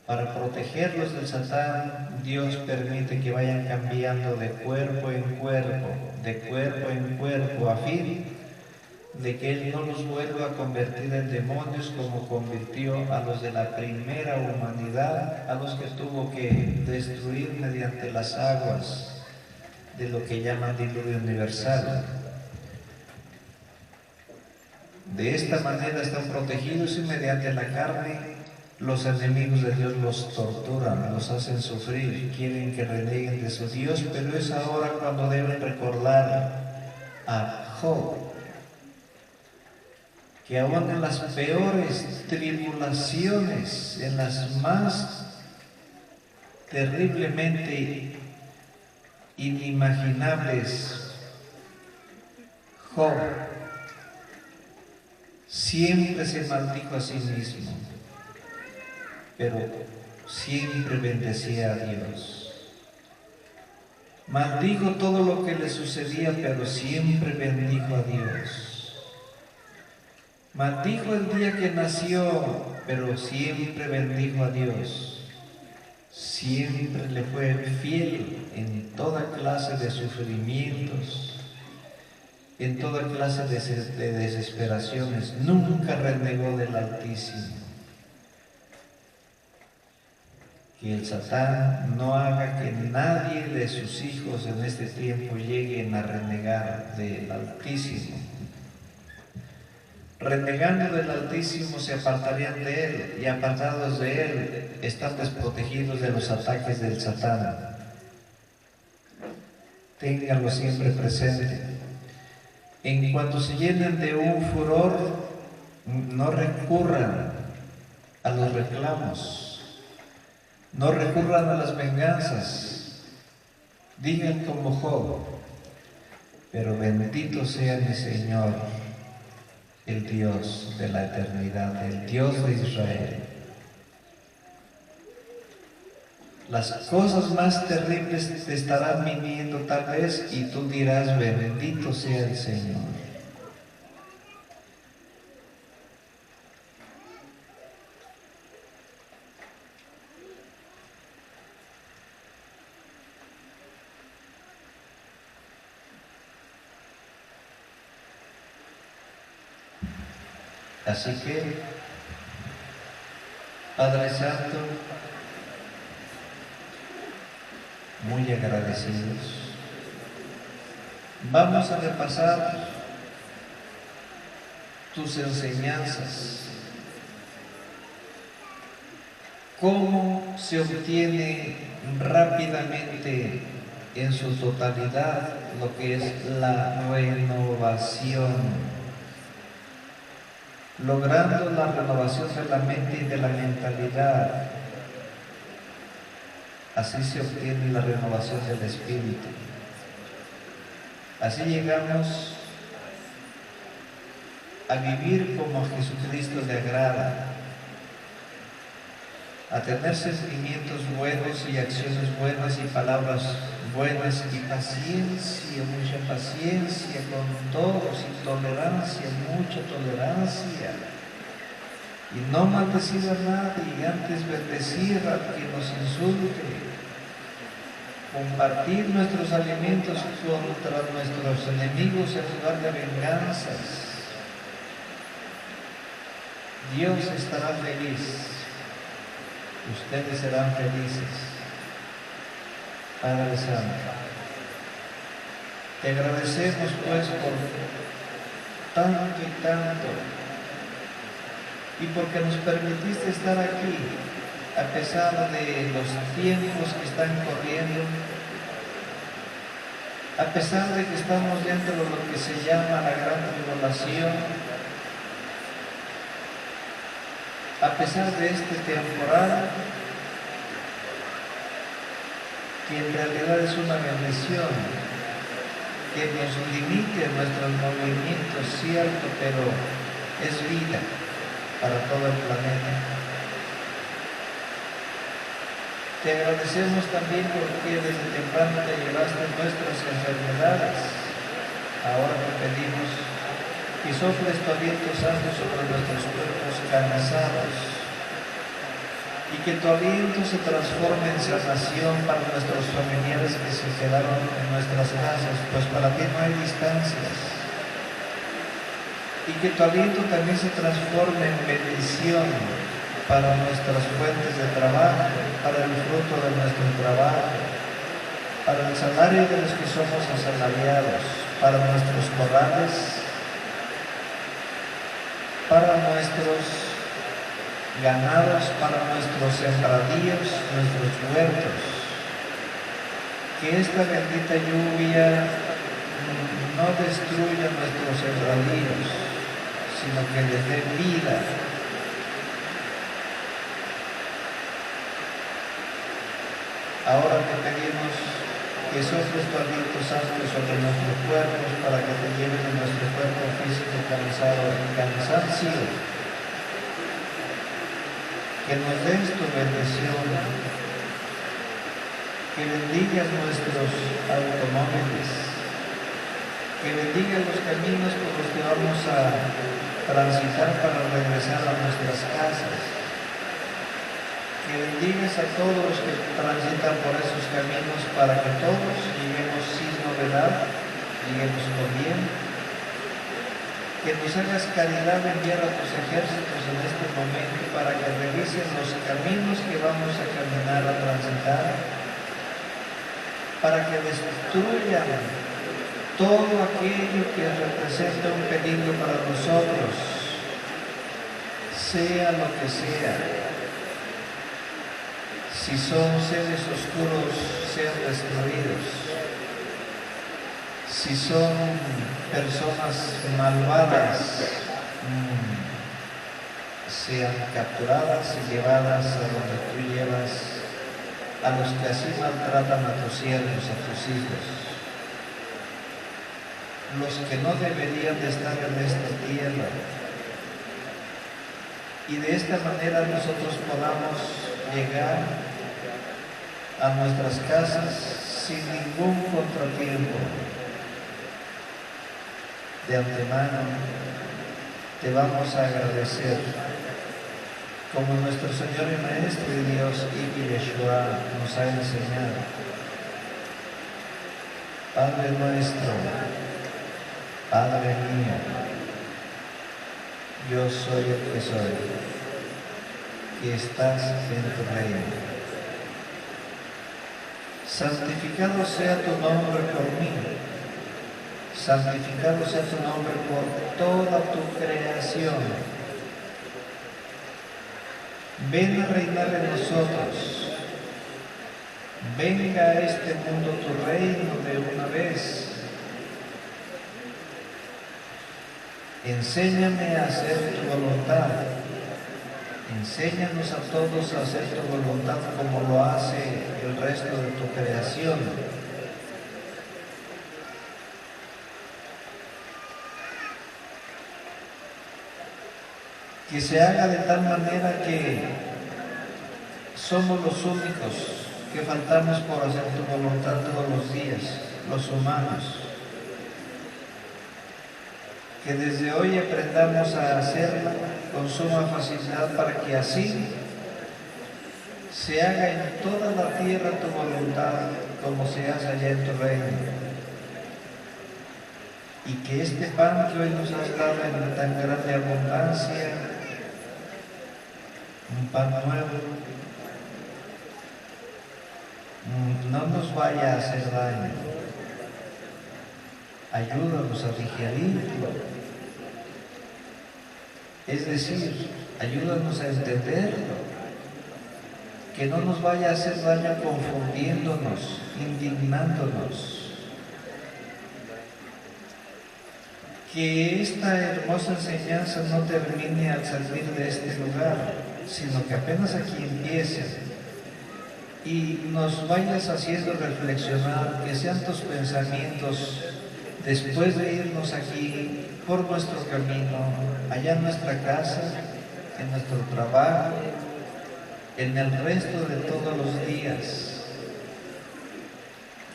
Para protegerlos del Satán, Dios permite que vayan cambiando de cuerpo en cuerpo, a fin de que Él no los vuelva a convertir en demonios como convirtió a los de la primera humanidad, a los que tuvo que destruir mediante las aguas de lo que llaman diluvio universal. De esta manera están protegidos, y mediante la carne los enemigos de Dios los torturan, los hacen sufrir, quieren que reneguen de su Dios, pero es ahora cuando deben recordar a Job, que aún en las peores tribulaciones, en las más terriblemente inimaginables, Job siempre se maldijo a sí mismo, pero siempre bendecía a Dios. Maldijo todo lo que le sucedía, pero siempre bendijo a Dios. Maldijo el día que nació, pero siempre bendijo a Dios. Siempre le fue fiel en toda clase de sufrimientos, en toda clase de desesperaciones. Nunca renegó del Altísimo. Que el Satán no haga que nadie de sus hijos en este tiempo lleguen a renegar del Altísimo. Renegando del Altísimo se apartarían de Él, y apartados de Él están desprotegidos de los ataques del Satán. Ténganlo siempre presente. En cuanto se llenen de un furor, no recurran a los reclamos. No recurran a las venganzas. Digan como Job: pero bendito sea mi Señor, el Dios de la eternidad, el Dios de Israel. Las cosas más terribles te estarán viniendo tal vez, y tú dirás: bendito sea el Señor. Así que, Padre Santo, muy agradecidos, vamos a repasar tus enseñanzas. ¿Cómo se obtiene rápidamente en su totalidad lo que es la renovación? Logrando la renovación de la mente y de la mentalidad. Así se obtiene la renovación del espíritu. Así llegamos a vivir como a Jesucristo le agrada, a tener sentimientos buenos y acciones buenas y palabras buenas y paciencia, mucha paciencia con todos, y tolerancia, mucha tolerancia, y no maldecir a nadie, antes bendecir al que nos insulte, compartir nuestros alimentos contra nuestros enemigos en lugar de venganzas. Dios estará feliz, ustedes serán felices. Padre Santo, Te agradecemos pues por tanto y tanto, y porque nos permitiste estar aquí, a pesar de los tiempos que están corriendo, a pesar de que estamos dentro de lo que se llama la gran tribulación, a pesar de este temporal, que en realidad es una bendición, que nos limite nuestros movimientos, cierto, pero es vida para todo el planeta. Te agradecemos también porque desde temprano te llevaste nuestras enfermedades. Ahora te pedimos que soples tu aliento santo sobre nuestros cuerpos cansados y que tu aliento se transforme en sanación para nuestros familiares que se quedaron en nuestras casas, pues para ti no hay distancias. Y que tu aliento también se transforme en bendición para nuestras fuentes de trabajo, para el fruto de nuestro trabajo, para el salario de los que somos asalariados, para nuestros corrales, para nuestros ganados, para nuestros sembradíos, nuestros huertos. Que esta bendita lluvia no destruya nuestros sembradíos, sino que les dé vida. Ahora te pedimos que soples tu aliento santo sobre nuestros cuerpos para que te lleven en nuestro cuerpo físico cansado y cansancio. Que nos des tu bendición, que bendigas nuestros automóviles, que bendiga los caminos por los que vamos a transitar para regresar a nuestras casas. Que bendigas a todos los que transitan por esos caminos para que todos lleguemos sin novedad, lleguemos con bien. Que nos hagas caridad de enviar a tus ejércitos en este momento para que revisen los caminos que vamos a caminar, a transitar, para que destruyan todo aquello que representa un peligro para nosotros, sea lo que sea. Si son seres oscuros, sean destruidos. Si son personas malvadas, sean capturadas y llevadas a donde tú llevas a los que así maltratan a tus siervos, a tus hijos. Los que no deberían de estar en esta tierra. Y de esta manera nosotros podamos llegar a nuestras casas sin ningún contratiempo. De antemano te vamos a agradecer como nuestro Señor y Maestro y Dios y Yeshua nos ha enseñado. Padre nuestro, Padre mío, yo soy el que soy, que estás en tu reino. Santificado sea tu nombre por mí, santificado sea tu nombre por toda tu creación. Ven a reinar en nosotros, venga a este mundo tu reino de una vez. Enséñame a hacer tu voluntad. Enséñanos a todos a hacer tu voluntad como lo hace el resto de tu creación. Que se haga de tal manera que somos los únicos que faltamos por hacer tu voluntad todos los días, los humanos. Que desde hoy aprendamos a hacerla con suma facilidad para que así se haga en toda la tierra tu voluntad como se hace allá en tu reino. Y que este pan que hoy nos has dado en tan grande abundancia, un pan nuevo, no nos vaya a hacer daño. ayúdanos a digerirlo. Es decir, ayúdanos a entenderlo, que no nos vaya a hacer daño confundiéndonos, indignándonos. Que esta hermosa enseñanza no termine al salir de este lugar, sino que apenas aquí empiece y nos vayas haciendo reflexionar, que sean tus pensamientos después de irnos aquí por nuestro camino, allá en nuestra casa, en nuestro trabajo, en el resto de todos los días.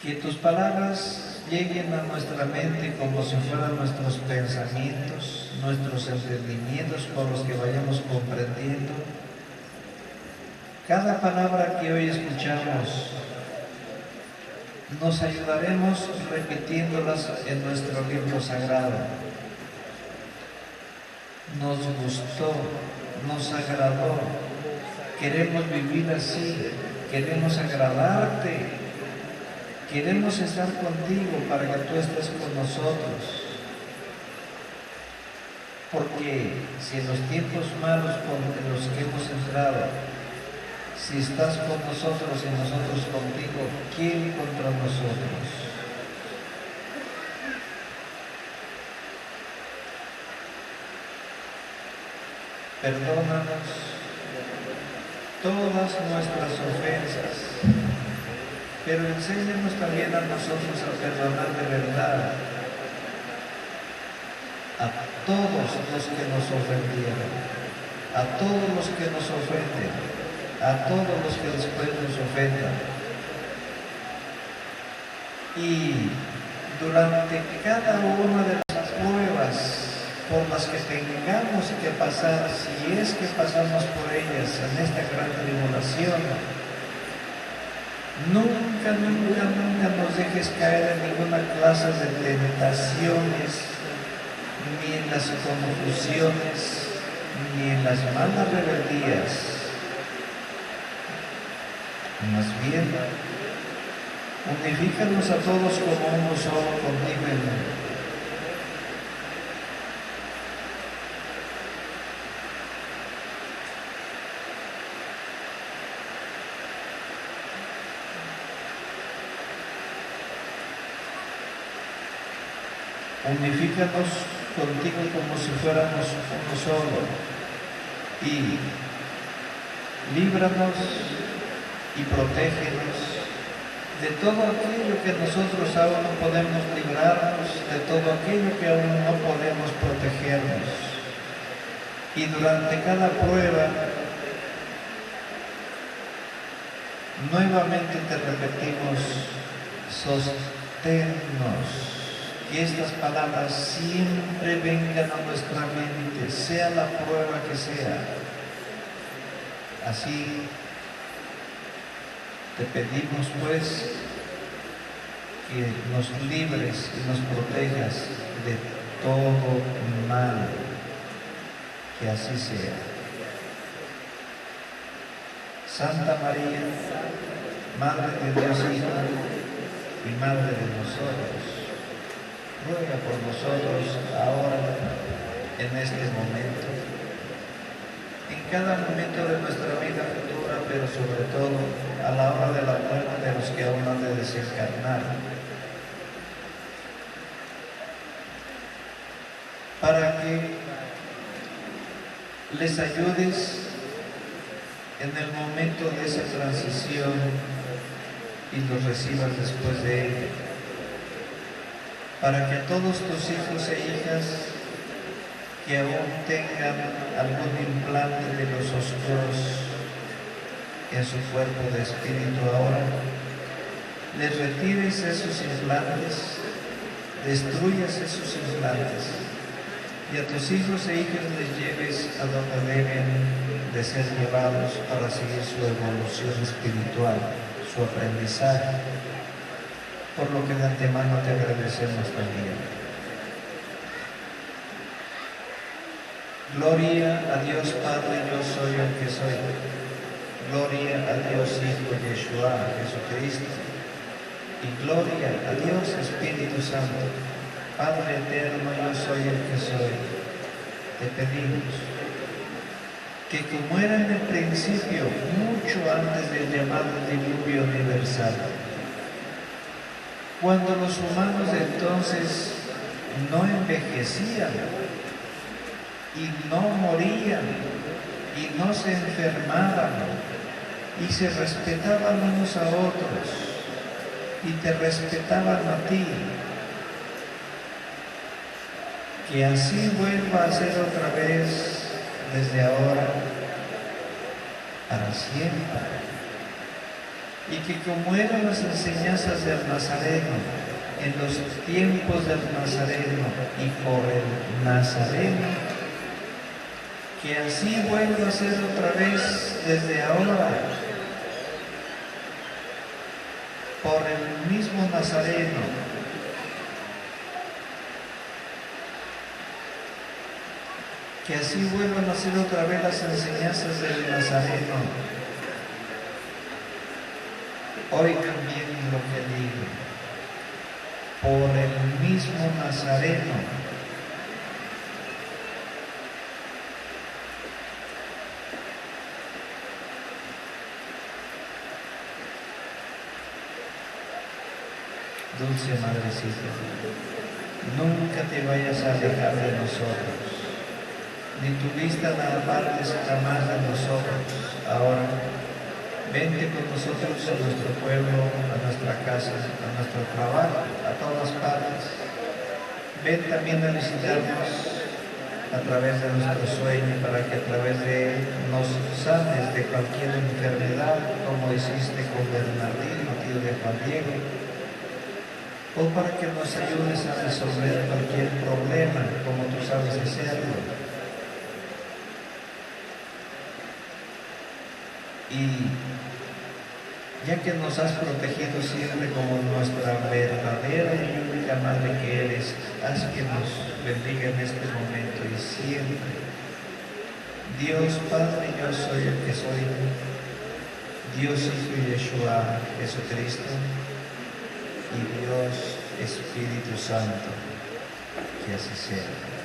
Que tus palabras lleguen a nuestra mente como si fueran nuestros pensamientos, nuestros entendimientos por los que vayamos comprendiendo. Cada palabra que hoy escuchamos, nos ayudaremos repitiéndolas en nuestro libro sagrado. Nos gustó, nos agradó, queremos vivir así, queremos agradarte. Queremos estar contigo para que tú estés con nosotros. Porque si en los tiempos malos en los que hemos entrado, si estás con nosotros y nosotros contigo, ¿quién contra nosotros? Perdónanos todas nuestras ofensas, pero enséñanos también a nosotros a perdonar de verdad a todos los que nos ofendieron, a todos los que nos ofenden, a todos los que después nos ofendan. Y durante cada una de las pruebas por las que tengamos que pasar, si es que pasamos por ellas en esta gran tribulación, nunca nos dejes caer en ninguna clase de tentaciones, ni en las confusiones, ni en las malas rebeldías. Más bien, unifícanos a todos como uno solo contigo en él. Unifícanos contigo como si fuéramos uno solo y líbranos y protégenos de todo aquello que nosotros aún no podemos librarnos, de todo aquello que aún no podemos protegernos. Y durante cada prueba, nuevamente te repetimos, sosténnos. Que estas palabras siempre vengan a nuestra mente, sea la prueba que sea. Así te pedimos pues que nos libres y nos protejas de todo mal, que así sea. Santa María, Madre de Dios Hijo y Madre de nosotros, ruega por nosotros ahora, en este momento, en cada momento de nuestra vida futura, pero sobre todo a la hora de la muerte de los que aún han de desencarnar, para que les ayudes en el momento de esa transición y los recibas después de ella, para que todos tus hijos e hijas que aún tengan algún implante de los oscuros en su cuerpo de espíritu ahora, les retires esos implantes, destruyas esos implantes y a tus hijos e hijas les lleves a donde deben de ser llevados para seguir su evolución espiritual, su aprendizaje, por lo que de antemano te agradecemos también. Gloria a Dios Padre, yo soy el que soy. Gloria a Dios Hijo Yeshua, Jesucristo. Y gloria a Dios Espíritu Santo, Padre eterno, yo soy el que soy, te pedimos que como era en el principio, mucho antes del llamado diluvio universal, cuando los humanos de entonces no envejecían y no morían y no se enfermaban y se respetaban unos a otros y te respetaban a ti, que así vuelva a ser otra vez desde ahora para siempre, y que como eran las enseñanzas del Nazareno en los tiempos del Nazareno y por el Nazareno, que así vuelva a ser otra vez desde ahora por el mismo Nazareno, que así vuelvan a ser otra vez las enseñanzas del Nazareno. Oigan bien lo que digo, por el mismo Nazareno, dulce madrecita, nunca te vayas a alejar de nosotros, ni tu vista la apartes jamás de nosotros. Ahora, vente con nosotros a nuestro pueblo, a nuestra casa, a nuestro trabajo, a todas partes. Ven también a visitarnos a través de nuestro sueño, para que a través de él nos sanes de cualquier enfermedad, como hiciste con Bernardino, tío de Juan Diego, o para que nos ayudes a resolver cualquier problema, como tú sabes hacerlo. Y ya que nos has protegido siempre como nuestra verdadera y única Madre que eres, haz que nos bendiga en este momento y siempre. Dios Padre, yo soy el que soy, Dios Hijo y Yeshua Jesucristo, y Dios Espíritu Santo, que así sea.